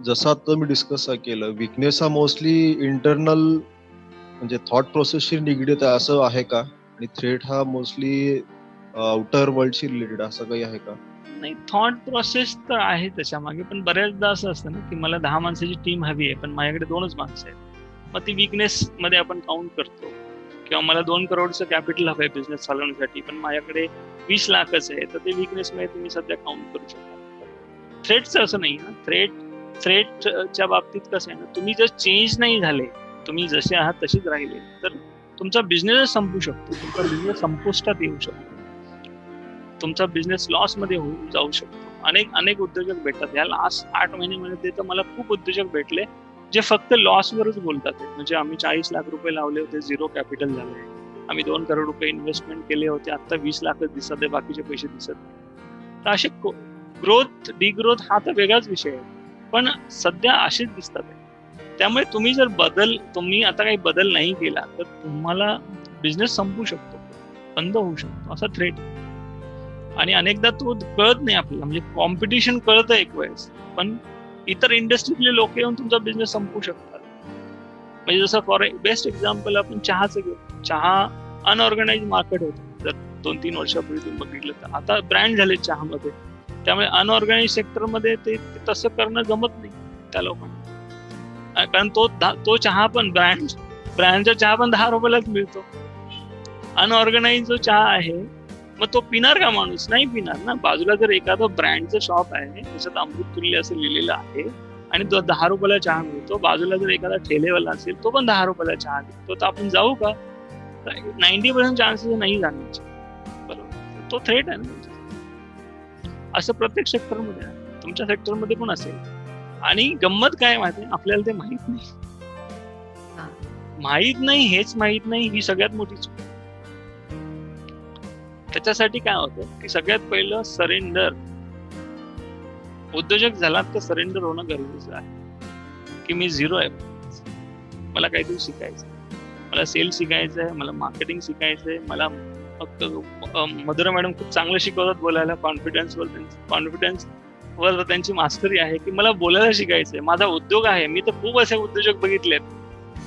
जसं आता मी डिस्कस केलं, विकनेस हा मोस्टली इंटरनल म्हणजे थॉट प्रोसेसशी निगडीत आहे असं आहे का, आणि थ्रेट हा मोस्टली आउटर वर्ल्डशी रिलेटेड असं काही आहे का? नाही, थॉट प्रोसेस तर आहे त्याच्या मागे, पण बऱ्याचदा असं असतं ना की मला 10 माणसाची टीम हवी आहे पण माझ्याकडे 2च माणसं आहेत. मग ती विकनेस मध्ये आपण काउंट करतो. किंवा मला 2 करोडचं कॅपिटल हवं आहे बिझनेस चालवण्यासाठी पण माझ्याकडे 20 लाखच आहे, तर ते विकनेस मध्ये तुम्ही सध्या काउंट करू शकता. थ्रेटचं असं नाही ना. थ्रेटच्या बाबतीत कसं आहे ना, तुम्ही जर चेंज नाही झाले, तुम्ही जसे आहात तसेच राहिले, तर तुमचा बिझनेसच संपू शकतो, तुमचा बिझनेस संपुष्टात येऊ शकतो, तुमचा बिझनेस लॉस मध्ये जाऊ शकतो. अनेक उद्योजक भेटतात. या लास्ट 8 महिन्यामध्ये तर मला खूप उद्योजक भेटले जे फक्त लॉसवरच बोलतात. म्हणजे आम्ही 40 लाख रुपये लावले होते, 0 कॅपिटल झाले. आम्ही 2 करोड रुपये इन्व्हेस्टमेंट केले होते, आता 20 लाखच दिसत आहे, बाकीचे पैसे दिसत नाही. तर असे ग्रोथ डिग्रोथ हा तर वेगळाच विषय आहे, पण सध्या असेच दिसतात आहे. त्यामुळे तुम्ही आता काही बदल नाही केला तर तुम्हाला बिझनेस संपू शकतो, बंद होऊ शकतो, असा थ्रेट. आणि अनेकदा तो कळत नाही आपल्याला. म्हणजे कॉम्पिटिशन कळतं एक वेळेस, पण इतर इंडस्ट्रीतले लोक येऊन तुमचा बिझनेस संपू शकतात. म्हणजे जसं फॉर बेस्ट एक्झाम्पल आपण चहाचं घेऊ. चहा अनऑर्गनाइज मार्केट होतं जर 2-3 वर्षापूर्वी तुम्ही बघितलं तर. आता ब्रँड झाले चहामध्ये, त्यामुळे अनऑर्गनाइज सेक्टरमध्ये ते तसं करणं जमत नाही त्या लोकांना. कारण तो चहा पण ब्रँडचा चहा पण 10 रुपयालाच मिळतो. अनऑर्गनाइज जो चहा आहे मग तो पिणार का माणूस? नाही पिणार ना. बाजूला जर एखादं ब्रँडचं शॉप आहे त्याच्यात अमृततुल्य असं लिहिलेलं आहे आणि तो 10 रुपयाला चहा मिळतो, बाजूला जर एखादा ठेलेवाला असेल तो पण 10 रुपयाला चहा मिळतो, तर आपण जाऊ का? 90% चान्सेस नाही जाण्याचे. बरोबर, तो थ्रेट आहे ना. असं प्रत्येक सेक्टरमध्ये आहे, तुमच्या सेक्टरमध्ये पण असेल. आणि गंमत काय माहिती, आपल्याला ते माहित नाही. हेच माहित नाही ही सगळ्यात मोठी चूक. त्याच्यासाठी काय होतं की सगळ्यात पहिलं सरेंडर. उद्योजक झालात तर सरेंडर होणं गरजेचं आहे की मी 0 आहे, मला काहीतरी शिकायचं, मला सेल्स शिकायचं आहे, मला मार्केटिंग शिकायचं आहे, मला फक्त मधुरा मॅडम खूप चांगलं शिकवतात बोलायला, कॉन्फिडन्सवर त्यांची मास्टरी आहे की मला बोलायला शिकायचंय, माझा उद्योग आहे. मी तर खूप असे उद्योजक बघितलेत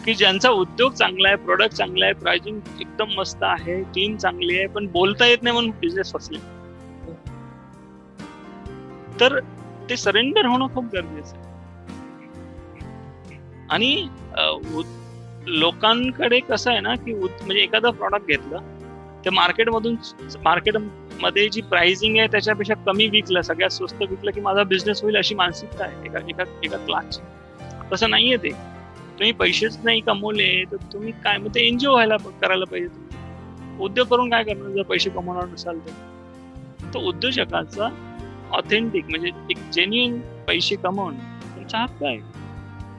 की ज्यांचा उद्योग चांगला आहे, प्रोडक्ट चांगला आहे, प्राइसिंग एकदम मस्त आहे, टीम चांगली आहे, पण बोलता येत नाही म्हणून बिझनेस फसले. तर ते सरेंडर होणं खूप गरजेचं आहे. आणि लोकांकडे कसं आहे ना की म्हणजे एखादा प्रॉडक्ट घेतलं ते मार्केटमध्ये जी प्राइसिंग आहे त्याच्यापेक्षा कमी विकलं, सगळ्यात स्वस्त विकलं की माझा बिझनेस होईल, अशी मानसिकता आहे एका क्लासची. तसं नाहीये ते. तुम्ही पैसेच नाही कमवले तर तुम्ही काय, मग ते एन्जॉय करायला पाहिजे. तुम्ही उद्योग करून काय करणार जर पैसे कमवणार नसाल तर? तो उद्योजकाचा ऑथेंटिक म्हणजे एक जेन्युइन पैसे कमवणं तुमचा हक्क आहे.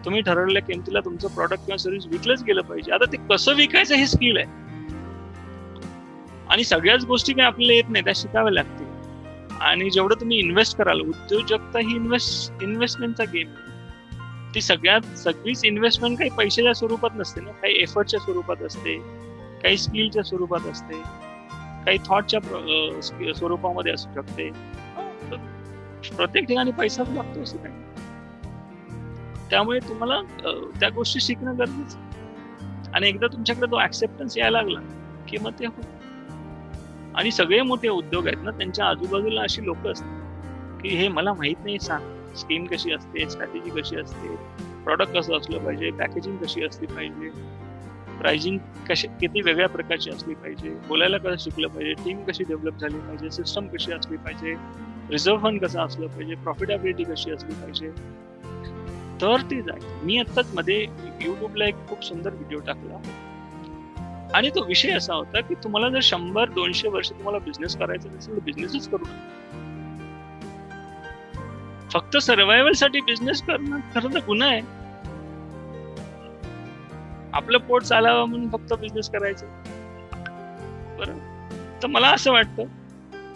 तुम्ही ठरवलेल्या किमतीला तुमचं प्रॉडक्ट किंवा सर्व्हिस विकलंच गेलं पाहिजे. आता ते कसं विकायचं हे स्किल आहे. आणि सगळ्याच गोष्टी काही आपल्याला येत नाही, त्या शिकाव्या लागतील. आणि जेवढं तुम्ही इन्व्हेस्ट कराल, उद्योजकता ही इन्व्हेस्टमेंटचा गेम आहे. ती सगळीच इन्व्हेस्टमेंट काही पैशाच्या स्वरूपात नसते ना, काही एफर्टच्या स्वरूपात असते, काही स्किलच्या स्वरूपात असते, काही थॉटच्या स्वरूपामध्ये असू शकते. प्रत्येक ठिकाणी पैसाच लागतो असं काही. त्यामुळे तुम्हाला त्या गोष्टी शिकणं गरजेचं आहे. आणि एकदा तुमच्याकडे तो ऍक्सेप्टन्स यायला लागला की मग ते होतं. आणि सगळे मोठे उद्योग आहेत ना, त्यांच्या आजूबाजूला अशी लोक असतात की हे मला माहित नाही, सांग स्कीम कशी असते, स्ट्रॅटेजी कशी असते, प्रॉडक्ट कसं असलं पाहिजे, पॅकेजिंग कशी असली पाहिजे, प्राइसिंग किती वेगळ्या प्रकारची असली पाहिजे, बोलायला कसं शिकलं पाहिजे, टीम कशी डेव्हलप झाली पाहिजे, सिस्टम कशी असली पाहिजे, रिझर्व्ह फंड कसं असलं पाहिजे, प्रॉफिटेबिलिटी कशी असली पाहिजे. तर ते जायचं. मी आत्ताच मध्ये युट्यूबला एक खूप सुंदर व्हिडिओ टाकला आणि तो विषय असा होता की तुम्हाला जर 100-200 वर्ष तुम्हाला बिझनेस करायचा नसेल तर बिझनेसच करू नका. फक्त सर्व्हायव्हल साठी बिझनेस करणं खरं तर गुन्हा आहे. आपलं पोट चालावं म्हणून फक्त बिझनेस करायचं, बरं? तर मला असं वाटतं,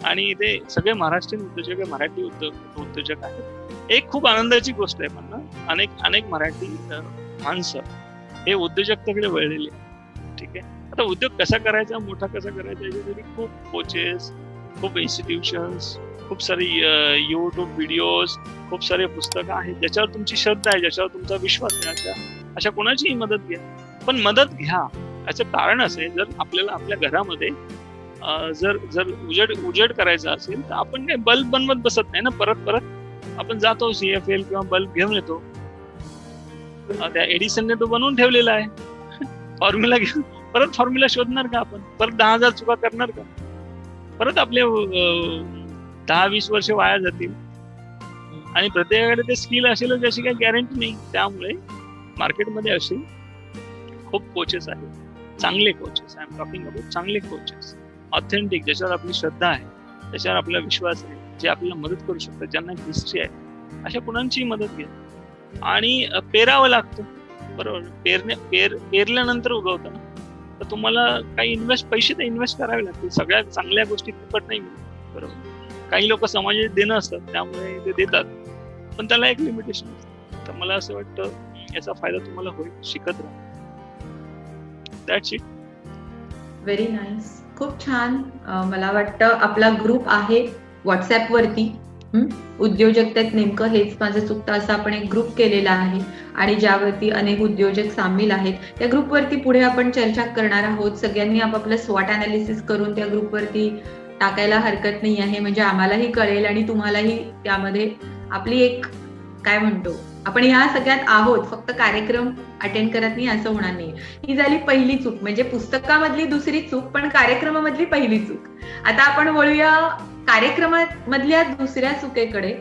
आणि ते सगळे महाराष्ट्रीयन उद्योजक, मराठी उद्योजक आहेत. एक खूप आनंदाची गोष्ट आहे पण ना, अनेक मराठी माणसं हे उद्योजकतेकडे वळलेले आहेत. ठीक आहे. आता उद्योग कसा करायचा, मोठा कसा करायचा, याच्यासाठी खूप कोचेस, खूप इन्स्टिट्यूशन्स, खूप सारे युट्यूब व्हिडिओज, खूप सारे पुस्तकं आहेत. ज्याच्यावर तुमची श्रद्धा आहे, ज्याच्यावर तुमचा विश्वास आहे, अशा कोणाचीही मदत घ्या. पण मदत घ्या याचं कारण असं आहे, जर आपल्याला आपल्या घरामध्ये जर उजेड करायचा असेल तर आपण काही बल्ब बनवत बसत नाही ना. परत आपण जातो CFL किंवा बल्ब घेऊन येतो. त्या एडिसनने तो बनवून ठेवलेला आहे फॉर्म्युला घेऊन. परत फॉर्म्युला शोधणार का आपण? परत 10,000 चुका करणार का? परत आपले 10-20 वर्ष वाया जातील. आणि प्रत्येकाकडे ते स्किल असेल त्याची काही गॅरंटी नाही. त्यामुळे मार्केटमध्ये असे खूप कोचेस आहेत, चांगले coaches. I am talking about चांगले कोचेस, ऑथेंटिक, ज्याच्यावर आपली श्रद्धा आहे, त्याच्यावर आपला विश्वास आहे, जे आपल्याला मदत करू शकतात, ज्यांना हिस्ट्री आहे, अशा कुणाची मदत घ्या. आणि पेरावं लागतं, बरोबर. पेरल्यानंतर उगवतं ना, तर तुम्हाला काही पैसे तर इन्व्हेस्ट करावे लागतील. सगळ्या चांगल्या गोष्टी फुकट नाही मिळत, बरोबर. काही लोक समाजात देणं असतात, त्यामुळे ते देतात, पण त्याला एक लिमिटेशन असतं. तर मला असं वाटतं याचा फायदा तुम्हाला होईल, शिकत राहा. That's it. व्हेरी नाईस, खूप छान. मला वाटतं आपला ग्रुप आहे व्हॉट्सअप वरती, उद्योजकतेत नेमकं हेच माझं चुकतं असं आपण एक ग्रुप केलेला आहे आणि ज्यावरती अनेक उद्योजक सामील आहेत. त्या ग्रुपवरती पुढे आपण चर्चा करणार आहोत. सगळ्यांनी आपापलं स्वॉट अनालिसिस करून त्या ग्रुपवरती टाकायला हरकत नाही आहे, म्हणजे आम्हालाही कळेल आणि तुम्हालाही त्यामध्ये आपली एक काय म्हणतो, आपण ह्या सगळ्यात आहोत, फक्त कार्यक्रम अटेंड करत नाही असं होणार नाही. ही झाली पहिली चूक, म्हणजे पुस्तकामधली दुसरी चूक पण कार्यक्रमामधली पहिली चूक. आता आपण वळूया कार्यक्रमामधल्या दुसऱ्या चुकीकडे.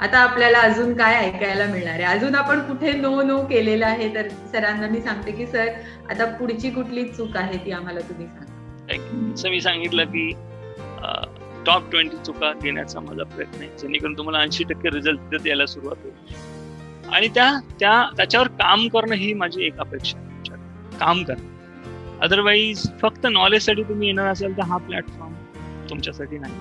आता आपल्याला अजून काय ऐकायला मिळणार आहे, अजून आपण कुठे नो केलेलं आहे. तर सरांना मी सांगते की सर, आता पुढची कुठली चूक आहे ती आम्हाला तुम्ही सांगा. जसं मी सांगितलं की टॉप 20 चुका घेण्याचा माझा प्रयत्न आहे, जेणेकरून तुम्हाला 80% रिझल्ट यायला सुरुवात होईल. आणि त्याच्यावर काम करणं ही माझी एक अपेक्षा आहे. काम करणं, अदरवाईज फक्त नॉलेजसाठी तुम्ही येणार असाल तर हा प्लॅटफॉर्म तुमच्यासाठी नाही.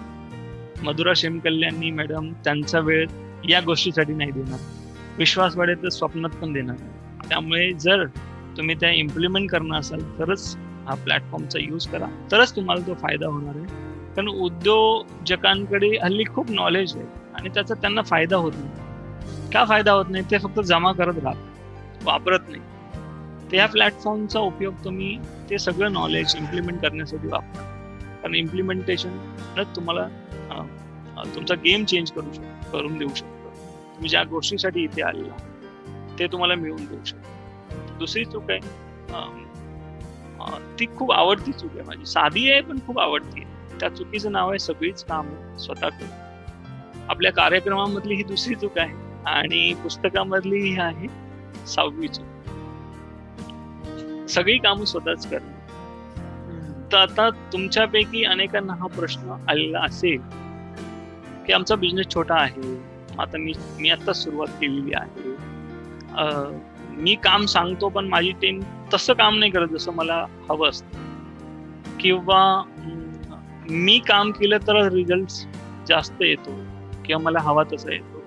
मधुरा शेमकल्यांनी मॅडम त्यांचा वेळ या गोष्टीसाठी नाही देणार, विश्वास वाढेल स्वप्नात पण देणार. त्यामुळे जर तुम्ही त्या इम्प्लिमेंट करणार असाल तरच हा प्लॅटफॉर्मचा यूज करा, तरच तुम्हाला तो फायदा होणार आहे. कारण उद्योजकांकडे हल्ली खूप नॉलेज आहे आणि त्याचा त्यांना फायदा होत नाही. का फायदा होत नाही? ते फक्त जमा करत राहतात, वापरत नाही. त्या प्लॅटफॉर्मचा उपयोग तुम्ही ते सगळं नॉलेज इम्प्लिमेंट करण्यासाठी वापरा. कारण इम्प्लिमेंटेशन तुम्हाला तुमचा गेम चेंज करून देऊ शकतो. तुम्ही ज्या गोष्टीसाठी इथे आलेला ते तुम्हाला मिळवून देऊ शकतो. दुसरी चूक आहे, ती खूप आवडती चूक आहे माझी, साधी आहे पण खूप आवडती आहे. त्या चुकीचं नाव आहे सगळीच काम स्वतः कर. आपल्या कार्यक्रमामधली ही दुसरी चूक आहे आणि पुस्तकामधली ही आहे 6वी चूक, सगळी कामं स्वतःच करणं. तर आता तुमच्यापैकी अनेकांना हा प्रश्न आलेला असेल की आमचा बिझनेस छोटा आहे, आता मी आता सुरुवात केलेली आहे, मी काम सांगतो पण माझी टीम तसं काम नाही करत जसं मला हवं असतं, किंवा मी काम केलं तर रिझल्ट जास्त येतो किंवा मला हवा तसा येतो,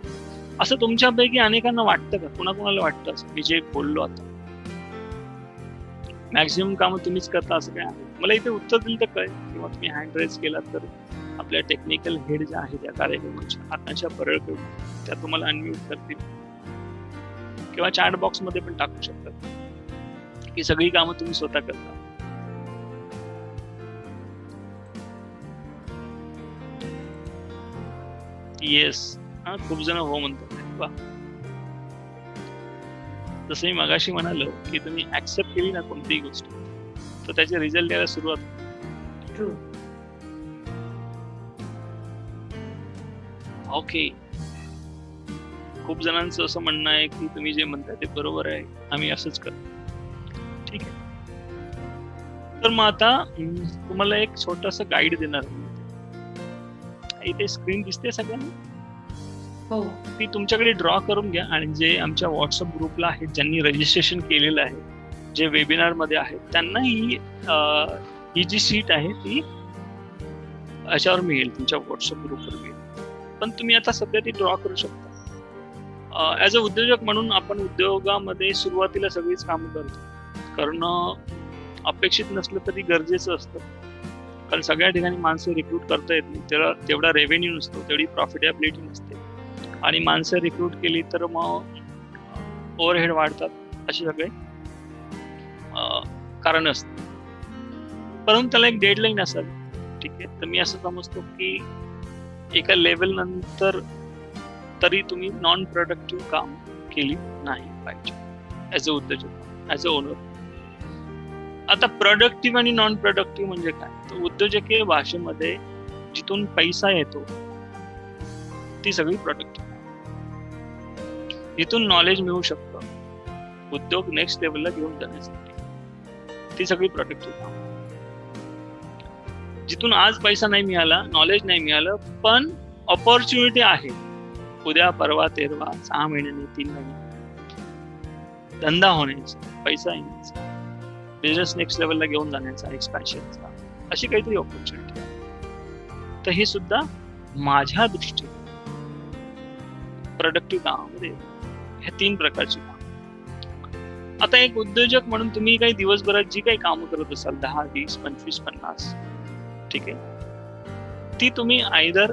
असं तुमच्यापैकी अनेकांना वाटतं का? कुणाकुणाला वाटतं असं? मी जे बोललो आता मॅक्झिमम कामं तुम्हीच करता असं काय आहे? मला इथे उत्तर दिलं तर कळेल, किंवा तुम्ही हँड रेज केला तर आपल्या टेक्निकल हेड ज्या आहेत त्या कार्यक्रमाच्या आकांक्षा परळकर त्या तुम्हाला अनम्यूट करतील, किंवा चॅट बॉक्स मध्ये पण टाकू शकतात की सगळी कामं तुम्ही स्वतः करता. येस, खूप जण हो म्हणतात. जसं मी मगाशी म्हणालो की तुम्ही ऍक्सेप्ट केली ना कोणतीही गोष्ट तर त्याचे रिझल्ट यायला सुरुवात. ओके, खूप जणांचं असं म्हणणं आहे की तुम्ही जे म्हणताय ते बरोबर आहे, आम्ही असंच करतो. ठीक आहे, तर मग आता तुम्हाला एक छोटस गाईड देणार. इथे स्क्रीन दिसते सगळ्यांना? हो. ती तुमच्याकडे ड्रॉ करून घ्या आणि जे आमच्या व्हॉट्सअप ग्रुपला आहेत, ज्यांनी रजिस्ट्रेशन केलेलं आहे, जे वेबिनार मध्ये आहेत, त्यांना ही जी शीट आहे ती याच्यावर मिळेल, तुमच्या व्हॉट्सअप ग्रुपवर मिळेल. पण तुम्ही आता सध्या ती ड्रॉ करू शकता. ऍज अ उद्योजक म्हणून आपण उद्योगामध्ये सुरुवातीला सगळीच कामं करतो, करणं अपेक्षित नसलं तरी गरजेचं असतं. कारण सगळ्या ठिकाणी माणसं रिक्रूट करता येत नाही, त्याला तेवढा रेव्हेन्यू नसतो, तेवढी प्रॉफिटेबिलिटी नसते, आणि माणसं रिक्रूट केली तर मग ओव्हरहेड वाढतात, असे सगळे कारण असतात. परंतु त्याला एक डेडलाईन असेल. ठीक आहे, तर मी असं समजतो की एका लेवल नंतर तरी तुम्ही नॉन प्रोडक्टिव्ह काम केली नाही पाहिजे ऍज अ उद्योजक, ऍज अ ओनर. आता प्रोडक्टिव्ह आणि नॉन प्रोडक्टिव्ह म्हणजे काय? तर उद्योजकीय भाषेमध्ये जिथून पैसा येतो ती सगळी प्रोडक्टिव्ह. जिथून नॉलेज मिळू शकतं उद्योग नेक्स्ट लेवलला घेऊन जाण्यासाठी, ती सगळी प्रोडक्टिव्ह काम. जिथून आज पैसा नाही मिळाला, नॉलेज नाही मिळालं, पण ऑपॉर्च्युनिटी आहे. उद्या, परवा, तेरवा, 6 महिन्यांनी, 3 महिन्यांनी धंदा होण्याचा, पैसा येण्याचा, बिझनेस नेक्स्ट लेवलला घेऊन जाण्याचा, एक्सपॅन्शनचा, अशी काहीतरी ऑपॉर्च्युनिटी आहे. तर हे सुद्धा माझ्या दृष्टीने प्रोडक्टिव्ह कामामध्ये ह्या 3 प्रकारची काम. आता एक उद्योजक म्हणून तुम्ही काही दिवसभरात जी काही कामं करत असाल, 10, 20, 25, 50, ठीक आहे, ती तुम्ही आयदर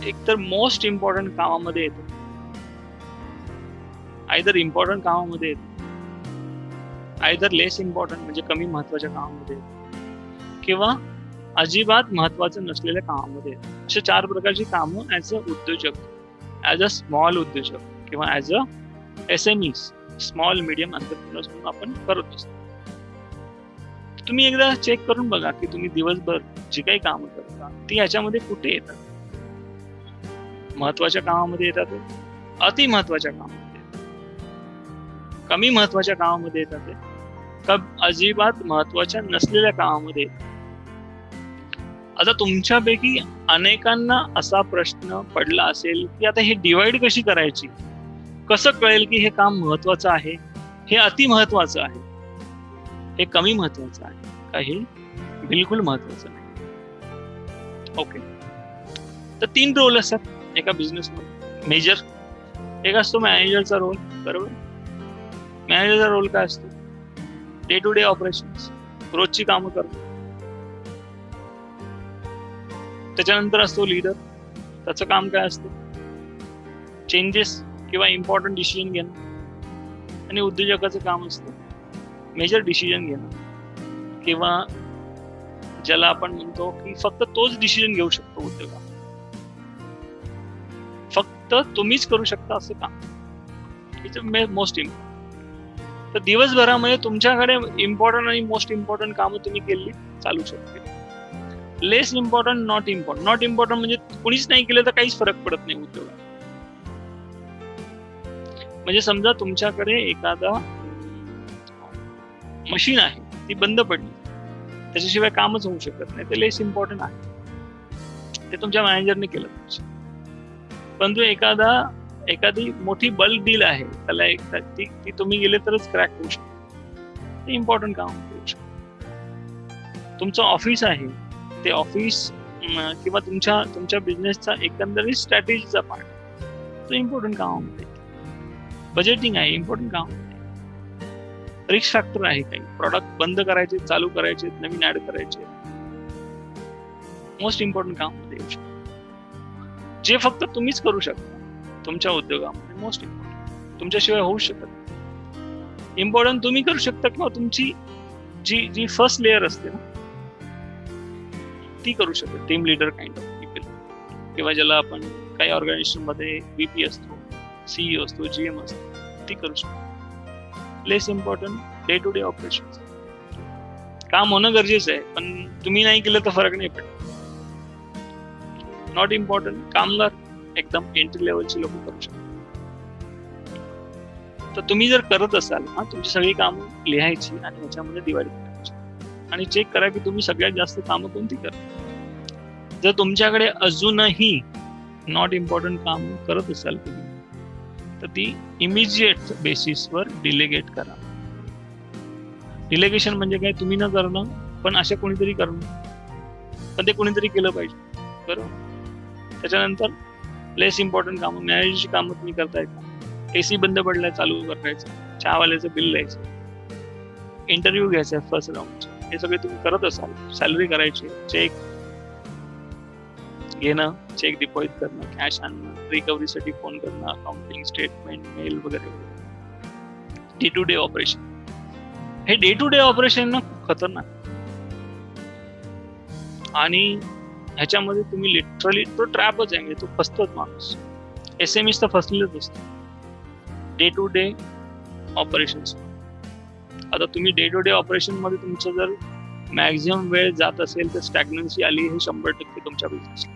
एकतर मोस्ट इम्पॉर्टंट कामामध्ये येतो, आयदर इम्पॉर्टंट कामामध्ये येतो, आयदर लेस इम्पॉर्टंट म्हणजे कमी महत्वाच्या कामामध्ये येतो, किंवा अजिबात महत्वाचं नसलेल्या कामामध्ये येतो. अशा 4 प्रकारची कामं ऍज अ उद्योजक, ऍज अ स्मॉल उद्योजक किंवा as a SME, small medium entrepreneurs म्हणून आपण करत असतो. तुम्ही एकदा चेक करून बघा की तुम्ही दिवसभर जी काही कामं करता ती ह्याच्यामध्ये कुठे येतात. महत्वाच्या कामामध्ये येतात, अति महत्वाच्या कामामध्ये येतात, कमी महत्वाच्या कामामध्ये येतात, का अजिबात महत्वाच्या नसलेल्या कामामध्ये येतात. आता तुमच्यापैकी अनेकांना असा प्रश्न पडला असेल की आता हे डिवाइड कशी करायची, कसं कळेल की हे काम महत्वाचं आहे, हे अति महत्वाचं आहे, हे कमी महत्वाचं आहे, का हे बिलकुल महत्वाचं नाही. ओके, तर 3 रोल असतात एका बिझनेस मध्ये. मेजर एक असतो मॅनेजरचा रोल, बरोबर. मॅनेजरचा रोल काय असतो? डे टू डे ऑपरेशन्स, रोजची कामं करणं. त्याच्यानंतर असतो लीडर, त्याचं काम काय असतं? चेंजेस किंवा इम्पॉर्टंट डिसिजन घेणं. आणि उद्योजकाचं काम असतं मेजर डिसिजन घेणं, किंवा ज्याला आपण म्हणतो की फक्त तोच डिसिजन घेऊ शकतो उद्योगात, फक्त तुम्हीच करू शकता असं काम. It's most important. तर दिवसभरामध्ये तुमच्याकडे इम्पॉर्टंट आणि मोस्ट इम्पॉर्टंट कामं तुम्ही केली चालू शकते. लेस इम्पॉर्टंट, नॉट इम्पॉर्टंट म्हणजे कुणीच नाही केलं तर काहीच फरक पडत नाही उद्योगात. म्हणजे समजा तुमच्याकडे एखादा मशीन आहे, ती बंद पडली, त्याच्याशिवाय कामच होऊ शकत नाही, ते लेस इम्पॉर्टंट आहे, ते तुमच्या मॅनेजरने केलं पाहिजे. परंतु एखादी मोठी बल्क डील आहे, त्याला ती तुम्ही गेले तरच क्रॅक होऊ शकते, ते इम्पॉर्टंट काम होऊ शकतं. तुमचं ऑफिस आहे, ते ऑफिस किंवा तुमच्या बिझनेसचा एकंदरीत स्ट्रॅटेजीचा पार्ट, तो इम्पॉर्टंट कामामध्ये. बजेटिंग आहे, इम्पॉर्टंट काम. रिस्क फॅक्टर आहे, काही प्रॉडक्ट बंद करायचे, चालू करायचे, नवीन ऍड करायचे, मोस्ट इम्पॉर्टंट काम मध्ये येऊ शकतो, जे फक्त तुम्हीच करू शकता तुमच्या उद्योगामध्ये. मोस्ट इम्पॉर्टंट तुमच्याशिवाय होऊ शकत. इम्पॉर्टंट तुम्ही करू शकता, किंवा तुमची जी फर्स्ट लेअर असते ना ती करू शकते. Team leader kind of people, किंवा ज्याला आपण काही ऑर्गनायझेशन मध्ये VP असतो, CEO असतो, GM असतो, ती करू शकतो. Less important day to day operation. काम होणं गरजेचं आहे, पण तुम्ही नाही केलं तर फरक नाही पडत. नॉट इम्पॉर्टंट कामगार, एकदम एंट्री लेवलची लोक करू शकतात. तर तुम्ही जर करत असाल तुमची सगळी कामं लिहायची आणि याच्यामध्ये डिवाइड करायची आणि चेक करा की तुम्ही सगळ्यात जास्त कामं कोणती करता. जर तुमच्याकडे अजूनही नॉट इम्पॉर्टंट काम करत असाल तुम्ही, तर ती इमिजिएट बेसिसवर डिलेगेट करा. डिलेगेशन म्हणजे काय? तुम्ही न करणं, पण अशा कोणीतरी करणं, पण ते कोणीतरी केलं पाहिजे, बरोबर. त्याच्यानंतर लेस इम्पॉर्टंट कामं, मॅनेजरची कामं तुम्ही करताय का? AC बंद पडलाय, चालू करायचं, चहावाल्याचं बिल द्यायचं, इंटरव्ह्यू घ्यायचा फर्स्ट राऊंडचा, हे सगळे तुम्ही करत असाल. सॅलरी करायची, चेक घेणं, चेक डिपॉझिट करणं, कॅश आणणं, रिकव्हरीसाठी फोन करणं, अकाउंटिंग, स्टेटमेंट, मेल वगैरे. Day to day operation. हे डे टू डे ऑपरेशन ना खूप खतरनाक, आणि ह्याच्यामध्ये तुम्ही लिटरली तो ट्रॅपच आहे, म्हणजे तो फसतोच माणूस. SMEs तर फसलेलंच असतो डे टू डे ऑपरेशन. आता तुम्ही डे टू डे ऑपरेशन मध्ये तुमचं जर मॅक्झिमम वेळ जात असेल तर स्टॅग्नन्सी आली हे 100% तुमच्या बिझनेसला.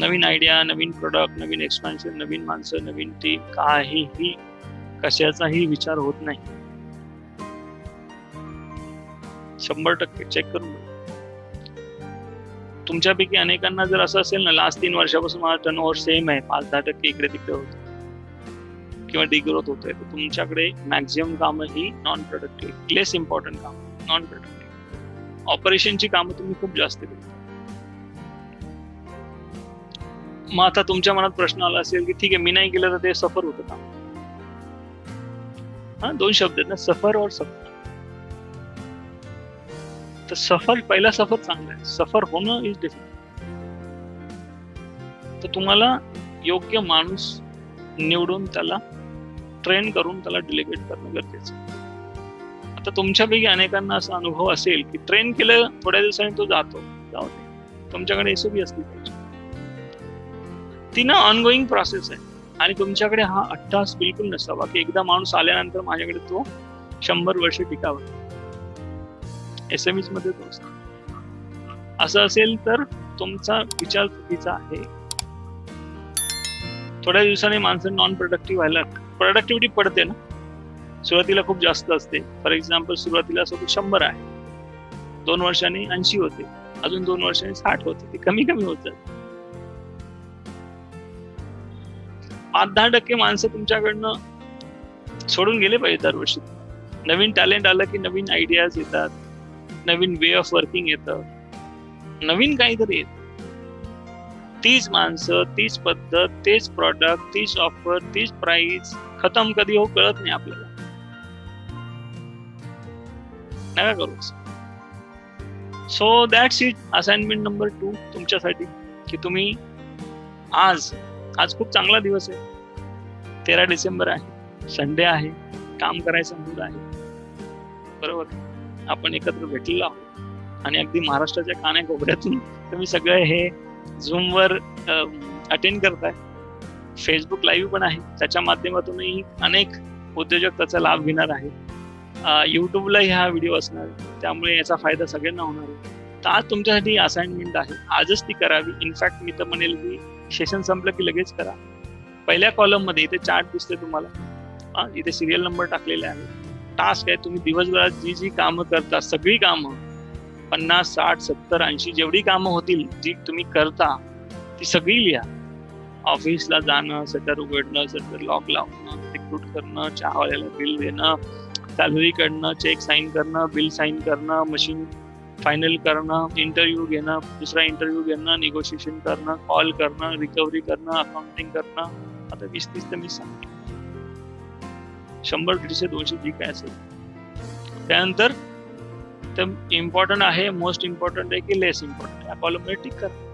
नवीन आयडिया, नवीन प्रोडक्ट, नवीन एक्सपान्शन, नवीन माणसं, नवीन टीम, काहीही कशाचाही विचार होत नाही. 100% चेक करून. तुमच्यापैकी अनेकांना जर असं असेल ना, लास्ट 3 वर्षापासून माझा टर्नओव्हर सेम आहे, 5-10% इकडे तिकडे होतं किंवा डिग्रोथ होतोय, तर तुमच्याकडे मॅक्झिमम कामं ही नॉन प्रोडक्टिव्ह, लेस इम्पॉर्टंट कामं, नॉन प्रोडक्टिव्ह. ऑपरेशनची कामं तुम्ही खूप जास्त करता. मग आता तुमच्या मनात प्रश्न आला असेल की ठीक आहे, मी नाही केलं तर ते सफर होतं का? हा, 2 शब्द आहेत ना, सफर और सफर. तर सफर, पहिला सफर चांगला आहे, सफर होणं इज डिफिकल्ट. तर तुम्हाला योग्य माणूस निवडून त्याला ट्रेन करून त्याला डिलिगेट करणं गरजेचं आहे. आता तुमच्यापैकी अनेकांना असा अनुभव असेल की ट्रेन केलं, थोड्या दिवसांनी तो जातो, जाऊ दे. तुमच्याकडे एसओपी असली पाहिजे, ती ना ऑनगोईंग प्रोसेस आहे. आणि तुमच्याकडे हा अट्टास बिलकुल नसावा की एकदा माणूस आल्यानंतर माझ्याकडे तो 100 वर्ष टिकावा. एसएमईज मध्ये तो असतो. असं असेल तर तुमचा विचार चुकीचा आहे. थोड्या दिवसांनी माणसं नॉन प्रोडक्टिव्ह व्हायला, प्रोडक्टिव्हिटी पडते ना, सुरुवातीला खूप जास्त असते. फॉर एक्झाम्पल, सुरुवातीला असं 100 आहे, 2 वर्षांनी 80 होते, अजून 2 वर्षांनी 60 होते, ती कमी कमी होत जाते. 5-10% माणसं तुमच्याकडनं सोडून गेले पाहिजे दरवर्षी. नवीन टॅलेंट आलं की नवीन आयडियाज येतात, नवीन वे ऑफ वर्किंग येतं, नवीन काहीतरी येतं. तीच माणसं, तीच पद्धत, तेच प्रॉडक्ट, तीच ऑफर, तीच प्राइस खतम कधी हो कळत नाही आपल्याला. नका करू. So that's it. Assignment number 2 तुमच्यासाठी की तुम्ही आज खूप चांगला दिवस आहे, 13 डिसेंबर आहे, संडे आहे, काम करायचा मूड आहे, बरोबर. आपण एकत्र भेटलेलो आहोत आणि अगदी महाराष्ट्राच्या कानाकोपऱ्यातून तुम्ही सगळे हे झूमवर अटेंड करताय. फेसबुक लाईव्ह पण आहे, त्याच्या माध्यमातूनही अनेक उद्योजक त्याचा लाभ घेणार आहेत. युट्यूबला हा व्हिडिओ असणार, त्यामुळे याचा फायदा सगळ्यांना होणार आहे. तर आज तुमच्यासाठी असाइनमेंट आहे, आजच ती करावी. इनफॅक्ट मी तर म्हणेल की सेशन संपलं की लगेच करा. पहिल्या कॉलम मध्ये इथे चार्ट दिसते तुम्हाला, इथे सिरियल नंबर टाकलेले आहे. टास्क आहे, तुम्ही दिवसभरात जी जी कामं करता, सगळी कामं 50, 60, 70, 80 जेवढी कामं होतील जी तुम्ही करता ती सगळी लिहा. ऑफिसला जाणं, शटर उघडणं, शटर लॉक लावणं, रिक्रूट करणं, चहावाल्याला बिल देणं, सॅलरी काढणं, चेक साईन करणं, बिल साईन करणं, मशीन फायनल करणं, इंटरव्ह्यू घेणं, दुसरा इंटरव्ह्यू घेणं, निगोशिएशन करणं, कॉल करणं, रिकव्हरी करणं, अकाउंटिंग करणं. आता 20-30 तर मी सांगतो, 100, 150, 200 जी काय असेल. त्यानंतर तर इम्पॉर्टंट आहे, मोस्ट इम्पॉर्टंट आहे की लेस इम्पॉर्टंट, या कॉलम मध्ये टिक करा.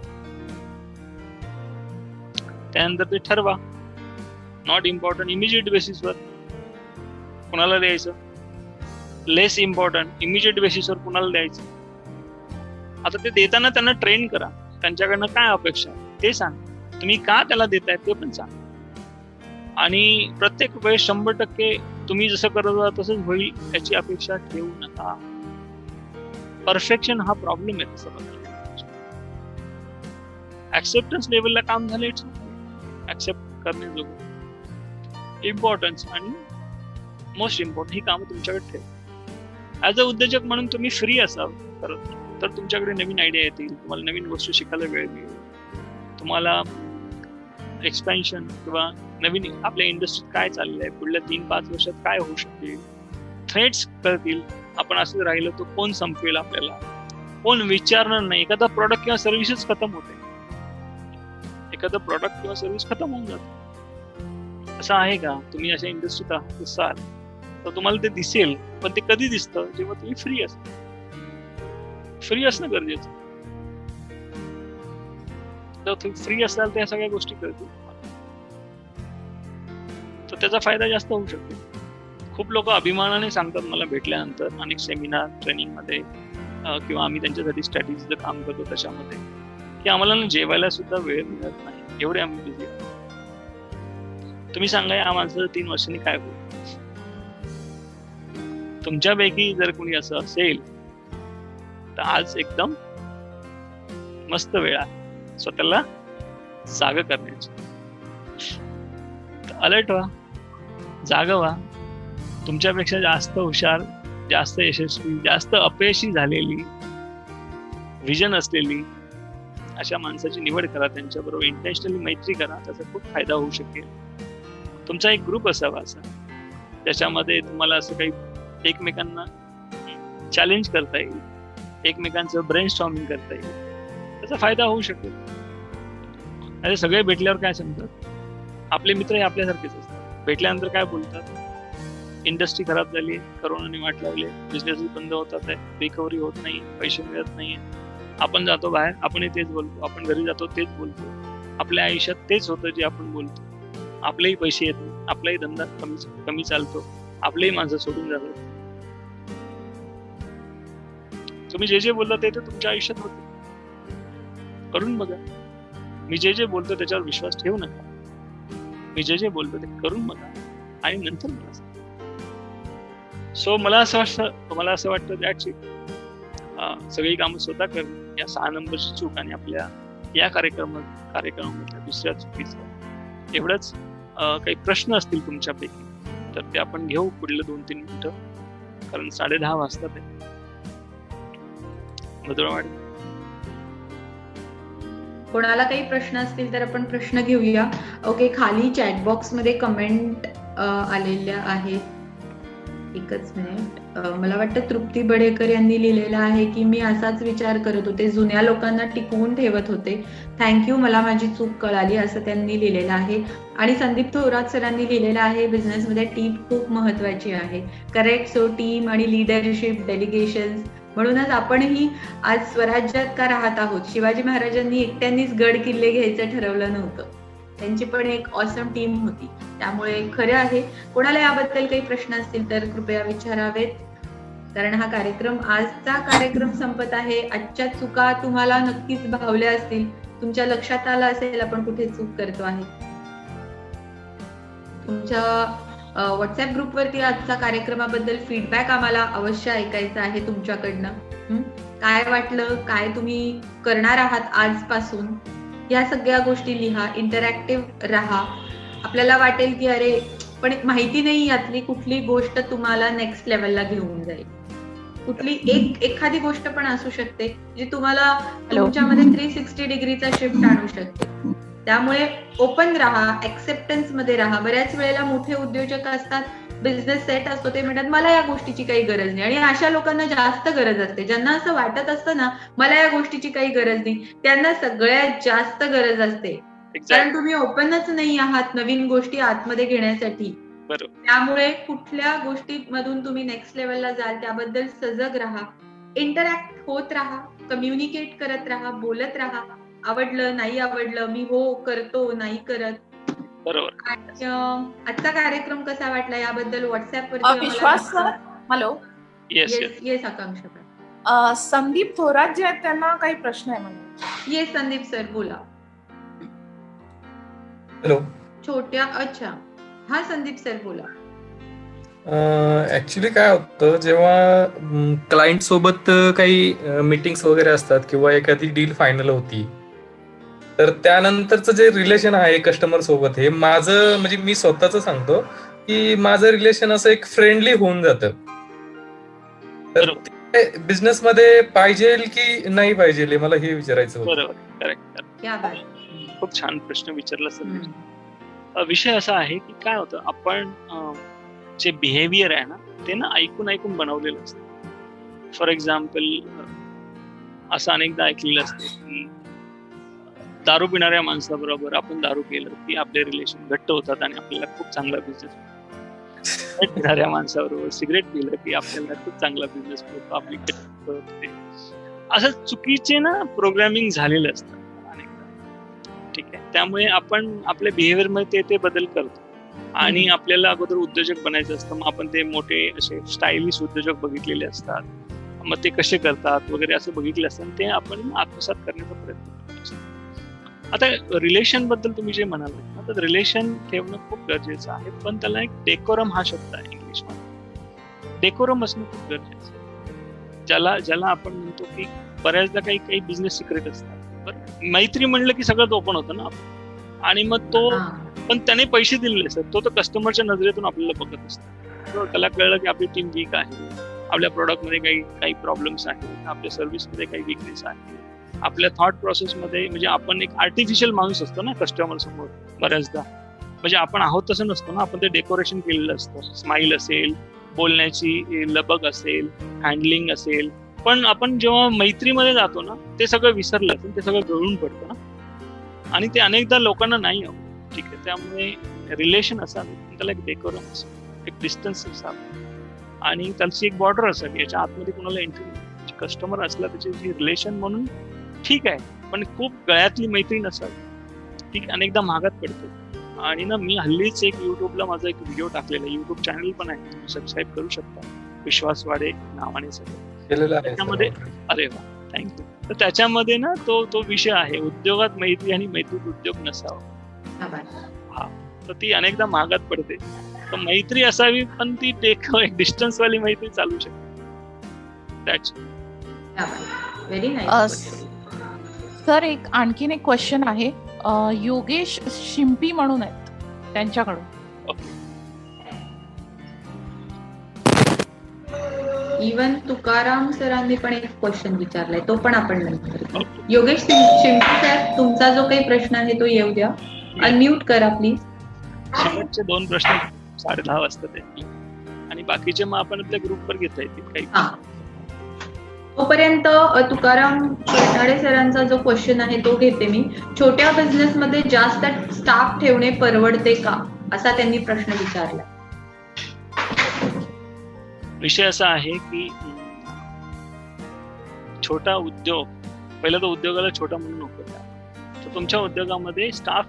त्यानंतर ते ठरवा, नॉट इम्पॉर्टंट इमिजिएट बेसिसवर कुणाला द्यायचं, लेस इम्पॉर्टंट इमिजिएट बेसिसवर कुणाला द्यायचं. आता ते देताना त्यांना ट्रेन करा, त्यांच्याकडनं काय अपेक्षा आहे ते सांग, तुम्ही का त्याला देताय ते पण सांग. आणि प्रत्येक वेळेस 100% तुम्ही जसं करत आहात तसंच होईल याची अपेक्षा ठेवू नका. परफेक्शन हा प्रॉब्लेम आहे तसं बघायला. ऍक्सेप्टन्स लेवलला काम झालं, इट्स ऍक्सेप्ट करण्याजोगं. इम्पॉर्टन्स आणि मोस्ट इम्पॉर्टंट ही कामं तुमच्याकडे ठेवा. ऍज अ उद्योजक म्हणून तुम्ही फ्री असावं करत, तर तुमच्याकडे नवीन आयडिया येतील, तुम्हाला नवीन गोष्ट शिकायला वेळ मिळेल, तुम्हाला एक्सपेन्शन किंवा नवीन आपल्या इंडस्ट्रीत काय चाललंय आहे, पुढल्या 3-5 वर्षात काय होऊ शकेल, थ्रेट्स कळतील. आपण असं राहिलं तर कोण संपवेल आपल्याला, कोण विचारणार नाही. एखादा प्रॉडक्ट किंवा सर्व्हिसेस खतम होते, एखादं प्रॉडक्ट किंवा सर्व्हिस खतम होऊन जातं. असं आहे का? तुम्ही अशा इंडस्ट्रीत असाल तर तुम्हाला ते दिसेल, पण ते कधी दिसतं जेव्हा तुम्ही फ्री असता. फ्री असणं गरजेचं. जर तुम्ही फ्री असाल तर या सगळ्या गोष्टी करतील, तर त्याचा फायदा जास्त होऊ शकतो. खूप लोक अभिमानाने सांगतात मला भेटल्यानंतर अनेक सेमिनार, ट्रेनिंग मध्ये किंवा आम्ही त्यांच्यासाठी स्ट्रॅटेजीचं काम करतो त्याच्यामध्ये, की आम्हाला ना जेवायला सुद्धा वेळ मिळत नाही, एवढे आम्ही बिझी आहोत. तुम्ही सांगा या माणसाचं 3 वर्षांनी काय होईल? तुमच्यापैकी जर कोणी असं असेल तर आज एकदम मस्त वेळ आहे स्वतःला जाग करण्याची. अलर्ट व्हा, जाग व्हा. तुमच्यापेक्षा जास्त हुशार, जास्त यशस्वी, जास्त अपयशी झालेली, विजन असलेली अशा माणसाची निवड करा, त्यांच्याबरोबर इंटेन्शनली मैत्री करा, त्याचा खूप फायदा होऊ शकेल. तुमचा एक ग्रुप असावा असा, त्याच्यामध्ये तुम्हाला असं काही एकमेकांना चॅलेंज करता येईल, एकमेकांचं ब्रेनस्टॉर्मिंग करता येईल, त्याचा फायदा होऊ शकेल. अरे सगळे भेटल्यावर काय सांगतात, आपले मित्र हे आपल्यासारखेच असतात. भेटल्यानंतर काय बोलतात, इंडस्ट्री खराब झाली, करोनाने वाट लावली, बिझनेस बंद होतात आहे, रिकव्हरी होत नाही, पैसे मिळत नाहीये. आपण जातो बाहेर, आपणही तेच बोलतो, आपण घरी जातो तेच बोलतो, आपल्या आयुष्यात तेच होतं जे आपण बोलतो. आपलेही पैसे येतो, आपलाही धंदा कमी चालतो, आपलेही माणसं सोडून जातात. तुम्ही जे जे बोलता ते तुमच्या आयुष्यात होतं. करून बघा. मी जे जे बोलतो त्याच्यावर विश्वास ठेवू नका. मी जे जे बोलतो ते करून बघा आणि नंतर मला सांगा. सो मला असं वाटतं दॅट्स इट. सगळी कामं स्वतः करणं, या 6 नंबरची चूक आणि आपल्या या कार्यक्रमामधल्या दुसऱ्या चुकीचं एवढंच. काही प्रश्न असतील तुमच्यापैकी तर ते आपण घेऊ पुढले 2-3 मिनिटं, कारण 10:30 वाजतात आहे. मधुरा मॅडम, कोणाला काही प्रश्न असतील तर आपण प्रश्न घेऊया. ओके, खाली चॅट बॉक्स मध्ये कमेंट आलेल्या आहेत. एकच मिनिट. मला वाटतं तृप्ती बडेकर यांनी लिहिलेलं आहे की मी असाच विचार करत होते, जुन्या लोकांना टिकवून ठेवत होते, थँक्यू, मला माझी चूक कळाली, असं त्यांनी लिहिलेलं आहे. आणि संदीप थोरात सरांनी लिहिलेलं आहे, बिझनेसमध्ये टीम खूप महत्वाची आहे. करेक्ट. सो टीम आणि लिडरशिप, डेलिगेशन, म्हणूनच आपणही आज स्वराज्यात का राहत आहोत. शिवाजी महाराजांनी एकट्यांनीच गड किल्ले घ्यायचं ठरवलं नव्हतं, त्यांची पण एक ऑसम टीम होती. त्यामुळे खरं आहे. कोणाला याबद्दल काही प्रश्न असतील तर कृपया विचारावेत, कारण हा कार्यक्रम, आजचा कार्यक्रम संपत आहे. आजच्या चुका तुम्हाला नक्कीच भावल्या असतील, तुमच्या लक्षात आलं असेल आपण कुठे चूक करतो आहे. तुमच्या व्हॉट्सअप ग्रुपवरती आजच्या कार्यक्रमाबद्दल फीडबॅक आम्हाला अवश्य ऐकायचा आहे तुमच्याकडनं. काय वाटलं, काय तुम्ही करणार आहात आजपासून, या सगळ्या गोष्टी लिहा, इंटरॅक्टिव्ह राहा. आपल्याला वाटेल की अरे पण माहिती नाही यातली कुठली गोष्ट तुम्हाला नेक्स्ट लेवलला घेऊन जाईल. कुठली एखादी गोष्ट पण असू शकते जी तुम्हाला तुमच्यामध्ये 360 डिग्रीचा शिफ्ट आणू शकते. त्यामुळे ओपन राहा, ऍक्सेप्टन्स मध्ये राहा. बऱ्याच वेळेला मोठे उद्योजक असतात, बिझनेस सेट असतो, ते म्हणतात मला या गोष्टीची काही गरज नाही. आणि अशा लोकांना जास्त गरज असते, ज्यांना असं वाटत असतं ना मला या गोष्टीची काही गरज नाही, त्यांना सगळ्यात जास्त गरज असते. कारण तुम्ही ओपनच नाही आहात नवीन गोष्टी आतमध्ये घेण्यासाठी. त्यामुळे कुठल्या गोष्टीमधून तुम्ही नेक्स्ट लेवलला जाल त्याबद्दल सजग राहा, इंटरॅक्ट होत राहा, कम्युनिकेट करत राहा, बोलत राहा. आवडलं नाही आवडलं, मी हो करतो नाही करत. बरोबर. आजचा कार्यक्रम कसा वाटला याबद्दल व्हॉट्सअप विश्वास सर. हॅलो. येस आकांक्षा. संदीप थोरात जे आहेत त्यांना काही प्रश्न आहे मला. येस संदीप सर बोला. हॅलो. छोट्या. अच्छा, हा संदीप सर बोला. ऍक्च्युली काय होतं, जेव्हा क्लायंट सोबत काही मीटिंग्स वगैरे असतात किंवा एखादी डील फायनल होती, तर त्यानंतरचं जे रिलेशन आहे कस्टमर सोबत, हे माझं म्हणजे मी स्वतःच सांगतो की माझं रिलेशन असं एक फ्रेंडली होऊन जातं. तर बिझनेस मध्ये पाहिजे की नाही पाहिजे, मला हे विचारायचं होतं. बरोबर, करेक्ट. खूप छान प्रश्न विचारला सर. विषय असा आहे की काय होतं, आपण जे बिहेवियर आहे ना ते ना ऐकून बनवलेलं असतं. फॉर एक्झाम्पल असं अनेकदा ऐकलेलं असतं की दारू पिणाऱ्या माणसाबरोबर आपण दारू केलं की आपले रिलेशन घट्ट होतात आणि आपल्याला खूप चांगला बिझनेस होतो. सिगरेट पिणाऱ्या माणसाबरोबर सिगरेट पिलं की आपल्याला खूप चांगला बिझनेस होतो, आपली होते. असं चुकीचे ना प्रोग्रामिंग झालेलं असतं अनेकदा. ठीक आहे. त्यामुळे आपण आपल्या बिहेवियर मध्ये ते बदल करतो. आणि आपल्याला अगोदर उद्योजक बनायचं असतं, मग आपण ते मोठे असे स्टायलिश उद्योजक बघितलेले असतात, मग ते कसे करतात वगैरे असं बघितलं असतं, ते आपण आत्मसात करण्याचा प्रयत्न करत असतो. आता रिलेशन बद्दल तुम्ही जे म्हणालात ना, तर रिलेशन ठेवणं खूप गरजेचं आहे, पण त्याला एक डेकोरम हा शब्द आहे इंग्लिशमध्ये. डेकोरम असणं खूप गरजेचं आहे. ज्याला आपण म्हणतो की बऱ्याचदा काही बिझनेस सिक्रेट असतात. मैत्री म्हणलं की सगळं ओपन होतं ना, आणि मग तो पण त्याने पैसे दिलेले असतात, तो तर कस्टमरच्या नजरेतून आपल्याला बघत असतो. त्याला कळलं की आपली टीम वीक आहे, आपल्या प्रॉडक्टमध्ये काही प्रॉब्लेम्स आहेत, आपल्या सर्व्हिसमध्ये काही विकनेस आहे, आपल्या थॉट प्रोसेसमध्ये म्हणजे आपण एक आर्टिफिशियल माणूस असतो ना कस्टमर समोर बऱ्याचदा, म्हणजे आपण आहोत तसं नसतो ना, आपण ते डेकोरेशन केलेलं असतं. स्माईल असेल, बोलण्याची लबक असेल, हँडलिंग असेल, पण आपण जेव्हा मैत्रीमध्ये जातो ना ते सगळं विसरलं असेल, ते सगळं गळून पडतं ना, आणि ते अनेकदा लोकांना नाही हवं. ठीक आहे, त्यामुळे रिलेशन असावे, त्याला एक डेकोरम असावं, एक डिस्टन्स असावं आणि त्याची एक बॉर्डर असावी. याच्या आतमध्ये कोणाला एंट्री नाही. कस्टमर असला त्याची रिलेशन म्हणून ठीक आहे, पण खूप गळ्यातली मैत्री नसावी. ठीक, अनेकदा महागात पडते. आणि ना मी हल्लीच एक युट्यूबला माझा एक व्हिडिओ टाकलेला, युट्यूब चॅनल पण आहे, तुम्ही सबस्क्राईब करू शकता, विश्वास वाडे नावाने सगळं. त्याच्यामध्ये अरे वा, थँक्यू. तर त्याच्यामध्ये ना तो विषय आहे, उद्योगात मैत्री आणि मैत्रीत उद्योग नसावा. हा, तर ती अनेकदा महागात पडते. तर मैत्री असावी, पण ती एक डिस्टन्स वाली मैत्री चालू शकते. Very nice. सर, एक आणखीन एक क्वेश्चन आहे. योगेश शिंपी म्हणून आहेत, त्यांच्याकडून. इवन तुकाराम सरांनी पण एक क्वेश्चन विचारलाय, तो पण आपण नंतर. योगेश शिंपी सर, तुमचा जो काही प्रश्न आहे तो येऊ द्या. अनम्यूट करा प्लीज. शेवटचे 2 प्रश्न 10:30 वाजता ते, आणि बाकीचे मग आपण आपल्या ग्रुपवर घेता येतील काही. तोपर्यंत तुकाराम कर्नाडे सरांचा जो क्वेश्चन आहे तो घेते मी. छोट्या बिझनेस मध्ये जास्त स्टाफ ठेवणे परवडते का, असा त्यांनी प्रश्न विचारला. विषय असा आहे की छोटा उद्योग, पहिला तो उद्योगाला छोटा म्हणून नको. तर तुमच्या उद्योगामध्ये स्टाफ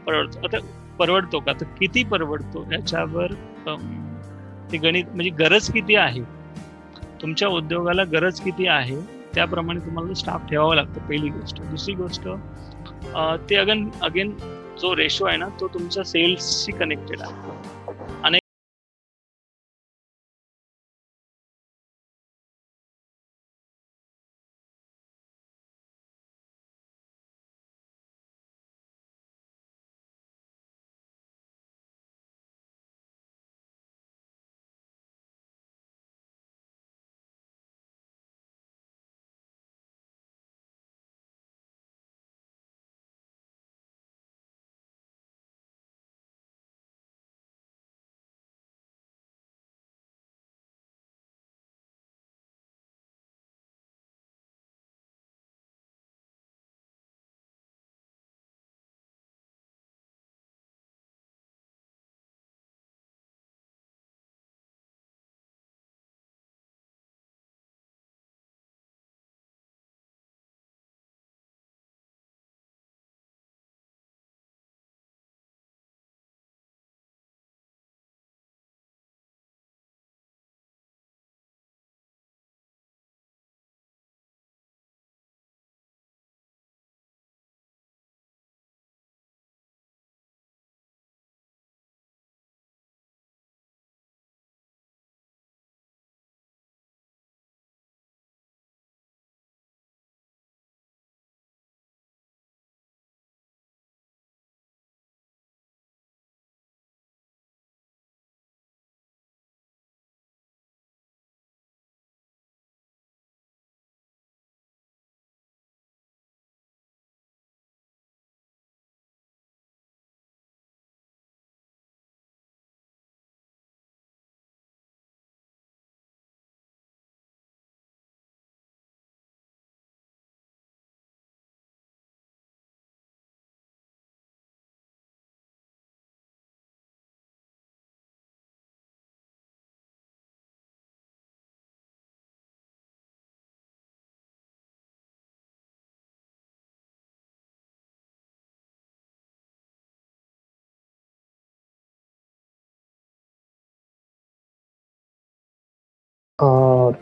परवडतो. आता परवडतो का, तर किती परवडतो याच्यावर ते गणित, म्हणजे गरज किती आहे तुमच्या उद्योगाला, गरज किती आहे त्याप्रमाणे तुम्हाला स्टाफ ठेवावा लागतो, पहिली गोष्ट. दुसरी गोष्ट, ते अगेन जो रेशो आहे ना तो तुमच्या सेल्सशी कनेक्टेड आहे.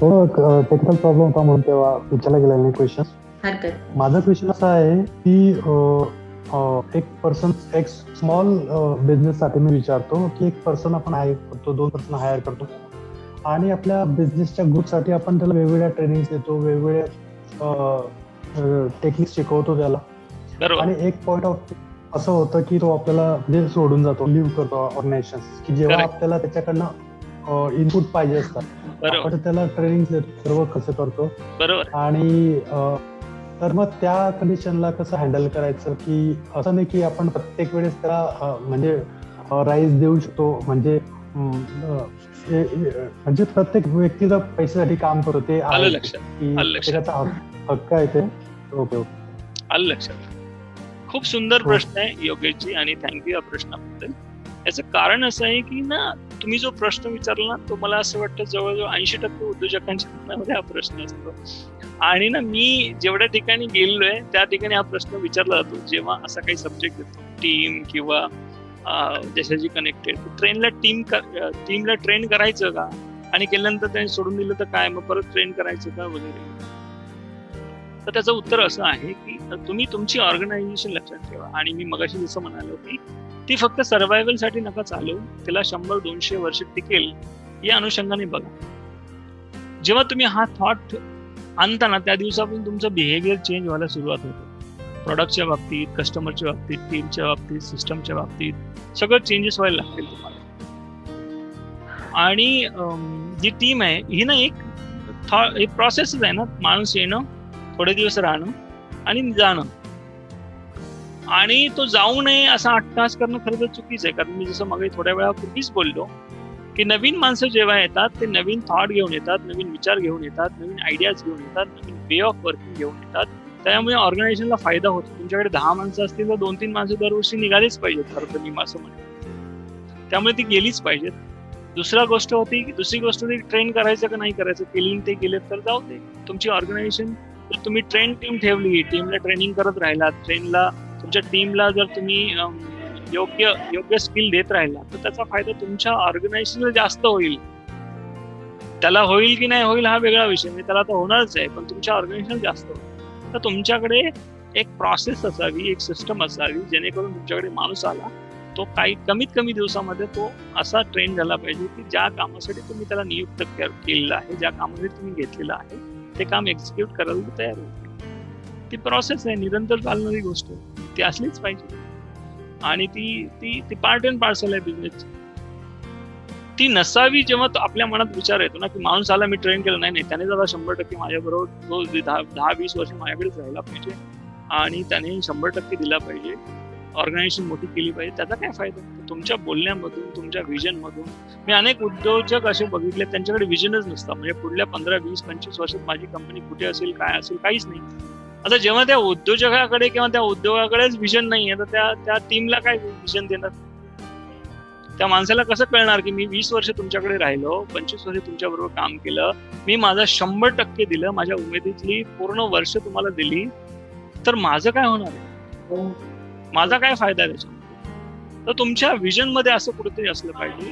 थोडं टेक्निकल प्रॉब्लेम होता म्हणून तेव्हा विचारला गेला नाही क्वेश्चन. माझा क्वेश्चन असा आहे की एक पर्सन, एक स्मॉल बिझनेस साठी मी विचारतो की एक पर्सन आपण हायर करतो, 2 पर्सन हायर करतो आणि आपल्या बिझनेसच्या ग्रुपसाठी आपण त्याला वेगवेगळ्या ट्रेनिंग देतो, वेगवेगळ्या टेक्निक्स शिकवतो त्याला, आणि एक पॉइंट ऑफ असं होतं की तो आपल्याला म्हणजे सोडून जातो, लिव्ह करतो ऑर्गनायझेशन, की जेव्हा आपल्याला त्याच्याकडनं इनपुट पाहिजे असतात आपण त्याला ट्रेनिंग देतो, सर्व कसं करतो. बरोबर. आणि तर मग त्या कंडिशनला कसं हँडल करायचं, की असं नाही की आपण प्रत्येक वेळेस त्याला म्हणजे राईज देऊ शकतो, म्हणजे प्रत्येक व्यक्तीचा पैशासाठी काम करतो ते आलं लक्षात. हक्क आहे ते. ओके. आलं लक्षात. खूप सुंदर प्रश्न आहे योगेशजी, आणि थँक्यू या प्रश्नाबद्दल. याचं कारण असं आहे की ना, तुम्ही जो प्रश्न विचारला ना, तो मला असं वाटतं जवळजवळ 80% उद्योजकांच्या मनामध्ये हा प्रश्न असतो. आणि ना, मी जेवढ्या ठिकाणी गेलोय त्या ठिकाणी हा प्रश्न विचारला जातो जेव्हा असा काही सब्जेक्ट येतो, टीम किंवा ज्याच्याशी कनेक्टेड. टीमला ट्रेन करायचं का, आणि केल्यानंतर त्यांनी सोडून दिलं तर काय, मग परत ट्रेन करायचं का वगैरे. तर त्याचं उत्तर असं आहे की तुम्ही तुमची ऑर्गनायझेशन लक्षात ठेवा. आणि मी मगाशी जसं म्हणालो की ती फक्त सर्व्हायव्हल साठी नका चालू, तिला 100-200 वर्ष टिकेल या अनुषंगाने बघा. जेव्हा तुम्ही हा थॉट आणता ना, त्या दिवसापासून तुमचं बिहेवियर चेंज व्हायला सुरुवात होते. प्रोडक्टच्या बाबतीत, कस्टमरच्या बाबतीत, टीमच्या बाबतीत, सिस्टमच्या बाबतीत सगळं चेंजेस व्हायला लागतील तुम्हाला. आणि जी टीम आहे ही ना एक प्रोसेसच आहे ना. माणूस येणं, थोडे दिवस राहणं आणि जाणं, आणि तो जाऊ नये असा अट्टहास करणं खरं तर चुकीचं आहे. कारण मी जसं मग थोड्या वेळापूर्वीच बोललो की नवीन माणसं जेव्हा येतात ते नवीन थॉट घेऊन येतात, नवीन विचार घेऊन येतात, नवीन आयडियाज घेऊन येतात, नवीन वे ऑफ वर्किंग घेऊन येतात. त्यामुळे ऑर्गनायझेशनला फायदा होतो. तुमच्याकडे 10 माणसं असतील तर 2-3 माणसं दरवर्षी निघालीच पाहिजेत खरं तर, मी असं म्हणतो. त्यामुळे ती गेलीच पाहिजेत. दुसरी गोष्ट होती ट्रेन करायचं का नाही करायचं, केली ते गेले तर जाऊ दे. तुमची ऑर्गनायझेशन जर तुम्ही ट्रेन टीम ठेवली, टीमला ट्रेनिंग करत राहिलात, तुमच्या टीमला जर तुम्ही योग्य स्किल देत राहिला तर त्याचा फायदा तुमच्या ऑर्गनायझेशनला जास्त होईल. त्याला होईल की नाही होईल हा वेगळा विषय, म्हणजे त्याला तर होणारच आहे, पण तुमच्या ऑर्गनायझेशन जास्त होईल. तर तुमच्याकडे एक प्रोसेस असावी, एक सिस्टम असावी, जेणेकरून तुमच्याकडे माणूस आला तो काही कमीत कमी दिवसामध्ये तो असा ट्रेन झाला पाहिजे की ज्या कामासाठी तुम्ही त्याला नियुक्त केलेलं आहे, ज्या कामासाठी तुम्ही घेतलेलं आहे, ते काम एक्झिक्यूट करायला तयार होईल. ती प्रोसेस आहे, निरंतर चालणारी गोष्ट आहे, ती असलीच पाहिजे. आणि ती पार्ट अँड पार्सल आहे बिझनेसची. ती नसावी जेव्हा आपल्या मनात विचार येतो ना की माणूस आला, मी ट्रेन केलं, नाही त्याने जरा 100% माझ्याबरोबर तो 10-20 वर्ष माझ्याकडेच राहिला पाहिजे आणि त्याने 100% दिला पाहिजे, ऑर्गनायझेशन मोठी केली पाहिजे. त्याचा काय फायदा? तुमच्या बोलण्यामधून, तुमच्या व्हिजन मधून. मी अनेक उद्योजक असे बघितले त्यांच्याकडे व्हिजनच नसतं, म्हणजे पुढल्या 15-20-25 वर्षात माझी कंपनी कुठे असेल, काय असेल, काहीच नाही. आता जेव्हा त्या उद्योजकाकडे किंवा त्या उद्योगाकडेच व्हिजन नाहीये तर त्या टीमला काय व्हिजन देणार? त्या माणसाला कसं कळणार की मी 20 वर्ष तुमच्याकडे राहिलो, 25 वर्ष तुमच्या बरोबर काम केलं, मी माझा 100% दिलं, माझ्या उमेदीतली पूर्ण वर्ष तुम्हाला दिली, तर माझं काय होणार आहे? माझा काय फायदा आहे त्याच्यामध्ये? तर तुमच्या व्हिजन मध्ये असं कुठेतरी असलं पाहिजे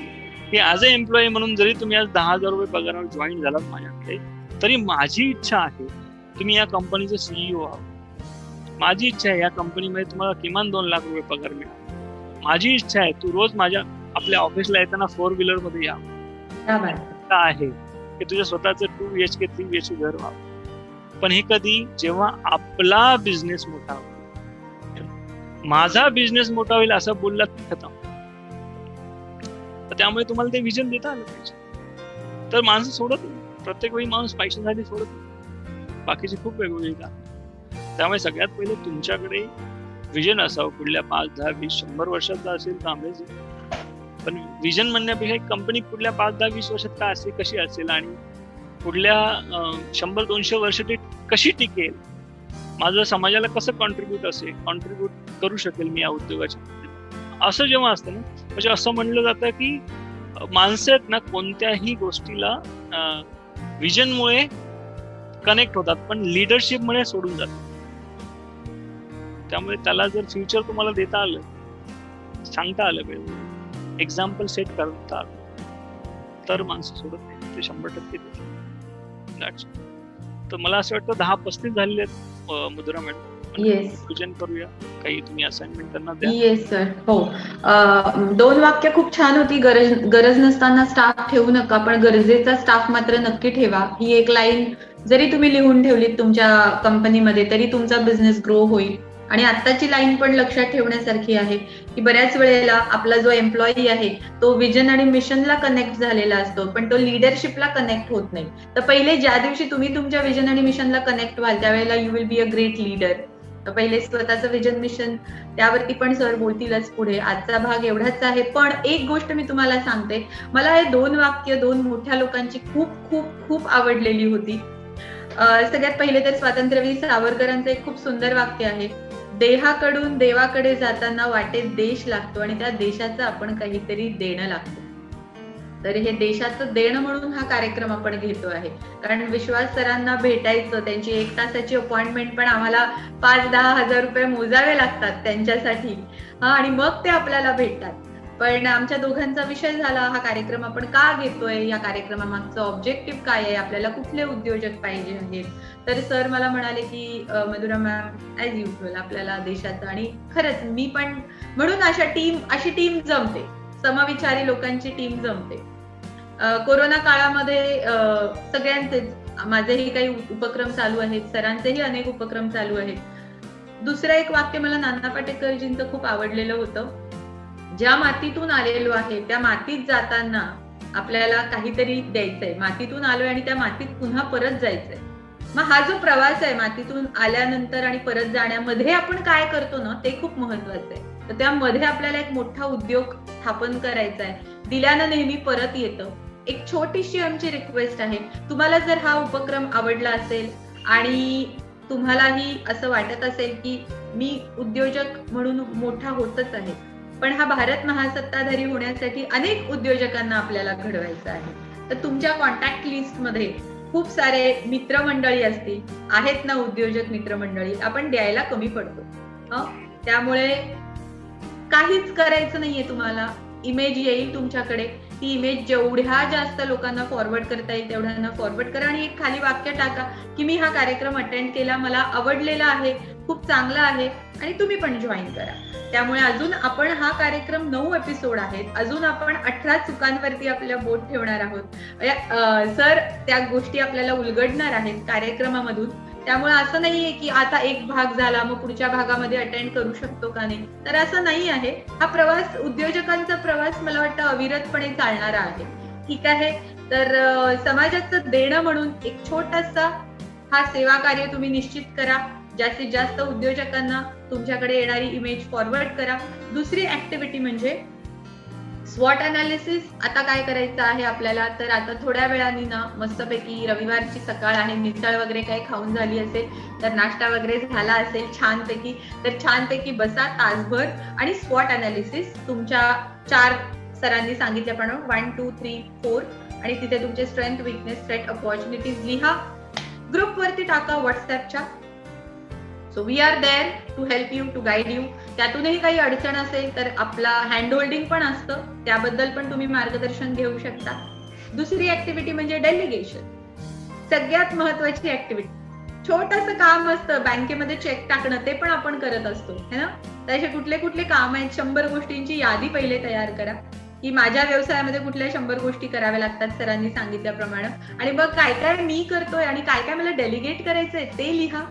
की ऍज अ एम्प्लॉई म्हणून जरी तुम्ही आज 10,000 रुपये पगारावर जॉईन झालात माझ्याकडे, तरी माझी इच्छा आहे तुम्ही या कंपनीचं सीईओ आहात. माझी इच्छा आहे या कंपनीमध्ये तुम्हाला किमान 2 लाख रुपये पगार मिळावा. माझी इच्छा आहे तू रोज आपल्या ऑफिसला येताना 4 व्हीलर मध्ये यावं. आहे की तुझ्या स्वतःचं 2 BHK 3 BHK घर व्हावं. पण हे कधी? जेव्हा आपला बिझनेस मोठा होईल. माझा बिझनेस मोठा होईल असं बोललात खतम. तर त्यामुळे तुम्हाला ते विजन देता आलं पाहिजे. तर माणसं सोडत नाही, प्रत्येक वेळी माणूस पैशासाठी सोडत नाही, बाकीची खूप वेगवेगळी कारण. त्यामुळे सगळ्यात पहिले तुमच्याकडे विजन असावं. पुढल्या 5, 10, 20, 100 वर्षाचा असेल तर अमेझिंग. पण विजन म्हणण्यापेक्षा कंपनी पुढल्या 5, 10, 20 वर्षात काय असेल, कशी असेल, आणि पुढल्या 100-200 वर्ष ती कशी टिकेल, माझं समाजाला कसं कॉन्ट्रीब्यूट करू शकेल मी या उद्योगाच्या, असं जेव्हा असतं ना, म्हणजे असं म्हणलं जातं की माणसं आहेत ना कोणत्याही गोष्टीला विजनमुळे कनेक्ट होतात पण लिडरशिपमुळे सोडून जातात. त्यामुळे त्याला जर फ्युचर तुम्हाला देता आलं, सांगता आलं पाहिजे, एक्झाम्पल सेट करता आलं, तर माणसं सोडत नाही, ते 100% देतात. तर मला असं वाटतं 10-35 झालेले आहेत मुद्रा मॅडम. विजन करूया, काही तुम्ही असाइनमेंट त्यांना द्या. Yes sir. हो, 2 वाक्य खूप छान होती. गरज नसताना स्टाफ ठेवू नका, पण गरजेचा स्टाफ मात्र नक्की ठेवा. ही एक लाईन जरी तुम्ही लिहून ठेवलीत तुमच्या कंपनीमध्ये तरी तुमचा बिझनेस ग्रो होईल. आणि आत्ताची लाईन पण लक्षात ठेवण्यासारखी आहे की बऱ्याच वेळेला आपला जो एम्प्लॉई आहे तो विजन आणि मिशनला कनेक्ट झालेला असतो, पण तो लिडरशिपला कनेक्ट होत नाही. तर पहिले ज्या दिवशी तुम्ही तुमच्या विजन आणि मिशनला कनेक्ट व्हाल त्यावेळेला you will be a great leader. तर पहिले स्वतःचं विजन मिशन त्यावरती पण सर बोलतीलच पुढे. आजचा भाग एवढाच आहे, पण एक गोष्ट मी तुम्हाला सांगते, मला हे 2 वाक्य 2 मोठ्या लोकांची खूप खूप खूप आवडलेली होती. सगळ्यात पहिले तर स्वातंत्र्यवीर सावरकरांचं एक खूप सुंदर वाक्य आहे, देहाकडून देवाकडे जाताना वाटेत देश लागतो आणि त्या देशाचं आपण काहीतरी देणं लागतो. तर हे देशाचं देणं म्हणून हा कार्यक्रम आपण घेतो आहे. कारण विश्वास सरांना भेटायचं, त्यांची 1 तासाची अपॉइंटमेंट पण आम्हाला 5-10 हजार रुपये मोजावे लागतात त्यांच्यासाठी, आणि मग ते आपल्याला भेटतात. पण आमच्या दोघांचा विषय झाला, हा कार्यक्रम आपण का घेतोय, या कार्यक्रमामागचं ऑब्जेक्टिव्ह काय आहे, आपल्याला कुठले उद्योजक पाहिजे आहेत. तर सर मला म्हणाले की मधुरा मॅम ऍज युजल आपल्याला देशाचं, आणि खरंच मी पण म्हणून अशी टीम जमते, समविचारी लोकांची टीम जमते. कोरोना काळामध्ये सगळ्यांचेच, माझेही काही उपक्रम चालू आहेत, सरांचेही अनेक उपक्रम चालू आहेत. दुसरं एक वाक्य मला नाना पाटेकरजींचं खूप आवडलेलं होतं, ज्या मातीतून आलेलो आहे त्या मातीत जाताना आपल्याला काहीतरी द्यायचंय. मातीतून आलोय आणि त्या मातीत पुन्हा परत जायचंय. मग हा जो प्रवास आहे मातीतून आल्यानंतर आणि परत जाण्यामध्ये आपण काय करतो ना, ते खूप महत्वाचं आहे. तर त्यामध्ये आपल्याला एक मोठा उद्योग स्थापन करायचा आहे. दिल्यानं नेहमी परत येतं. एक छोटीशी आमची रिक्वेस्ट आहे, तुम्हाला जर हा उपक्रम आवडला असेल आणि तुम्हालाही असं वाटत असेल की मी उद्योजक म्हणून मोठा होतच आहे, पण हा भारत महासत्ताधारी होण्यासाठी अनेक उद्योजकांना आपल्याला घडवायचं आहे, तर तुमच्या कॉन्टॅक्ट लिस्ट मध्ये खूप सारे मित्रमंडळी असतील, आहेत ना उद्योजक मित्रमंडळी, आपण द्यायला कमी पडतो. त्यामुळे काहीच करायचं नाहीये तुम्हाला. इमेज येईल तुमच्याकडे, ती इमेज जेवढ्या जास्त लोकांना फॉरवर्ड करता येईल तेवढ्यांना फॉरवर्ड करा, आणि एक खाली वाक्य टाका की मी हा कार्यक्रम अटेंड केला, मला आवडलेला आहे, खूप चांगला आहे, आणि तुम्ही पण जॉईन करा. त्यामुळे अजून आपण हा कार्यक्रम 9 एपिसोड आहेत, अजून आपण 18 चुकांवरती आपल्या बोट ठेवणार आहोत. सर त्या गोष्टी आपल्याला उलगडणार आहेत कार्यक्रमामधून. त्यामुळे असं नाहीये की आता एक भाग झाला मग पुढच्या भागामध्ये अटेंड करू शकतो का नाही, तर असं नाही आहे. हा प्रवास, उद्योजकांचा प्रवास मला वाटतं अविरतपणे चालणारा आहे. ठीक आहे, तर समाजाचं देणं म्हणून एक छोटासा हा सेवा कार्य तुम्ही निश्चित करा. जास्तीत जास्त उद्योजकांना तुमच्याकडे येणारी इमेज फॉरवर्ड करा. दुसरी ऍक्टिव्हिटी म्हणजे स्वॉट अनालिसिस. आता काय करायचं आहे आपल्याला, तर आता थोड्या वेळाने ना मस्तपैकी रविवारची सकाळ आहे, मिसळ वगैरे काही खाऊन झाली असेल, तर नाश्ता वगैरे झाला असेल छानपैकी, तर छानपैकी बसा तासभर आणि स्वॉट अनालिसिस तुमच्या 4 सरांनी सांगितल्याप्रमाणे 1, 2, 3, 4 आणि तिथे तुमचे स्ट्रेंथ, विकनेस, थ्रेट, अपॉर्च्युनिटीज लिहा. ग्रुपवरती टाका व्हॉट्सअपच्या. So we are there to help you, to guide you. त्यातूनही काही अडचण असेल तर आपला हँड होल्डिंग पण असतं, त्याबद्दल पण तुम्ही मार्गदर्शन घेऊ शकता. दुसरी ऍक्टिव्हिटी म्हणजे डेलिगेशन. सगळ्यात महत्वाची ऍक्टिव्हिटी. छोटंसं काम असतं बँकेमध्ये चेक टाकणं, ते पण आपण करत असतो है ना. त्याचे कुठले कुठले काम आहेत, 100 गोष्टींची यादी पहिले तयार करा की माझ्या व्यवसायामध्ये कुठल्या 100 गोष्टी कराव्या लागतात सरांनी सांगितल्याप्रमाणे, आणि मग काय काय मी करतोय आणि काय काय मला डेलिगेट करायचंय ते लिहा.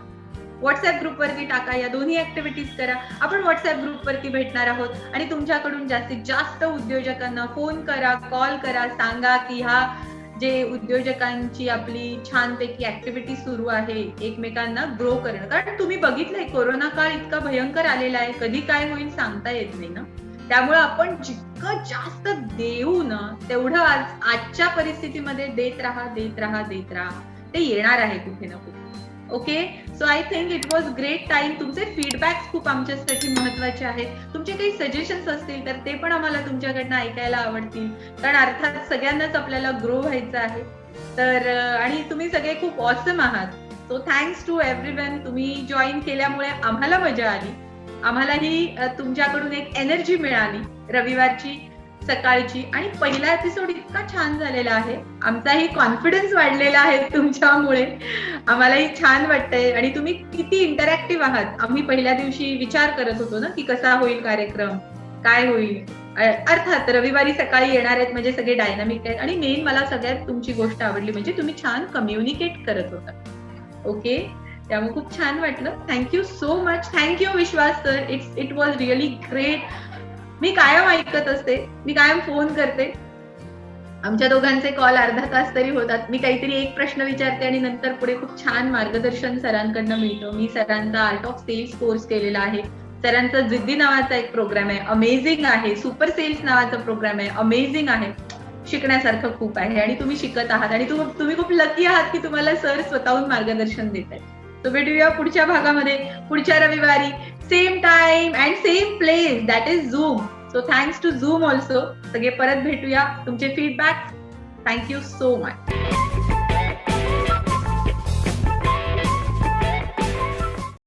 व्हॉट्सअप ग्रुपवरती टाका. या दोन्ही ऍक्टिव्हिटीज करा. आपण व्हॉट्सअप ग्रुपवरती भेटणार आहोत आणि तुमच्याकडून जास्तीत जास्त उद्योजकांना फोन करा, कॉल करा, सांगा की हा जे उद्योजकांची आपली छानपैकी ऍक्टिव्हिटी सुरू आहे, एकमेकांना ग्रो करणं. कारण तुम्ही बघितलंय कोरोना काळ इतका भयंकर आलेला आहे, कधी काय होईल सांगता येत नाही ना. त्यामुळे आपण जितकं जास्त देऊ ना तेवढं आजच्या परिस्थितीमध्ये देत राहा, ते येणार आहे कुठे ना कुठे. Okay, so I think it was great time. तुमचे फीडबॅक्स खूप आमच्यासाठी महत्वाचे आहेत. तुमचे काही सजेशन्स असतील तर ते पण आम्हाला तुमच्याकडनं ऐकायला आवडतील, कारण अर्थात सगळ्यांनाच आपल्याला ग्रो व्हायचं आहे. तर आणि तुम्ही सगळे खूप ऑसम आहात. So thanks to everyone. तुम्ही जॉईन केल्यामुळे आम्हाला मजा आली, आम्हालाही तुमच्याकडून एक एनर्जी मिळाली रविवारची सकाळची, आणि पहिला एपिसोड इतका छान झालेला आहे. आमचाही कॉन्फिडन्स वाढलेला आहे तुमच्यामुळे, आम्हालाही छान वाटतंय. आणि तुम्ही किती इंटरॅक्टिव्ह आहात. आम्ही पहिल्या दिवशी विचार करत होतो ना की कसा होईल कार्यक्रम, काय होईल. अर्थात रविवारी सकाळी येणार आहेत म्हणजे सगळे डायनामिक आहेत, आणि मेन मला सगळ्यात तुमची गोष्ट आवडली म्हणजे तुम्ही छान कम्युनिकेट करत होता. ओके, त्यामुळे खूप छान वाटलं. Thank you so much. Thank you Vishwas sir. It was really great. मी कायम ऐकत असते, मी कायम फोन करते. आमच्या दोघांचे कॉल अर्धा तास तरी होतात. मी काहीतरी एक प्रश्न विचारते आणि नंतर पुढे खूप छान मार्गदर्शन सरांकडनं मिळतं. मी सरांचा आर्ट ऑफ सेल्स कोर्स केलेला आहे. सरांचा जिद्दी नावाचा एक प्रोग्राम आहे, अमेझिंग आहे. सुपर सेल्स नावाचा प्रोग्राम आहे, अमेझिंग आहे. शिकण्यासारखं खूप आहे आणि तुम्ही शिकत आहात आणि तुम्ही खूप लकी आहात की तुम्हाला सर स्वतःहून मार्गदर्शन देत आहेत. तर भेटूया पुढच्या भागामध्ये, पुढच्या रविवारी, same time and same place, that is Zoom. So thanks to Zoom also. सगळे परत भेटूया. तुमचे फीडबॅक, थँक्यू सो मच.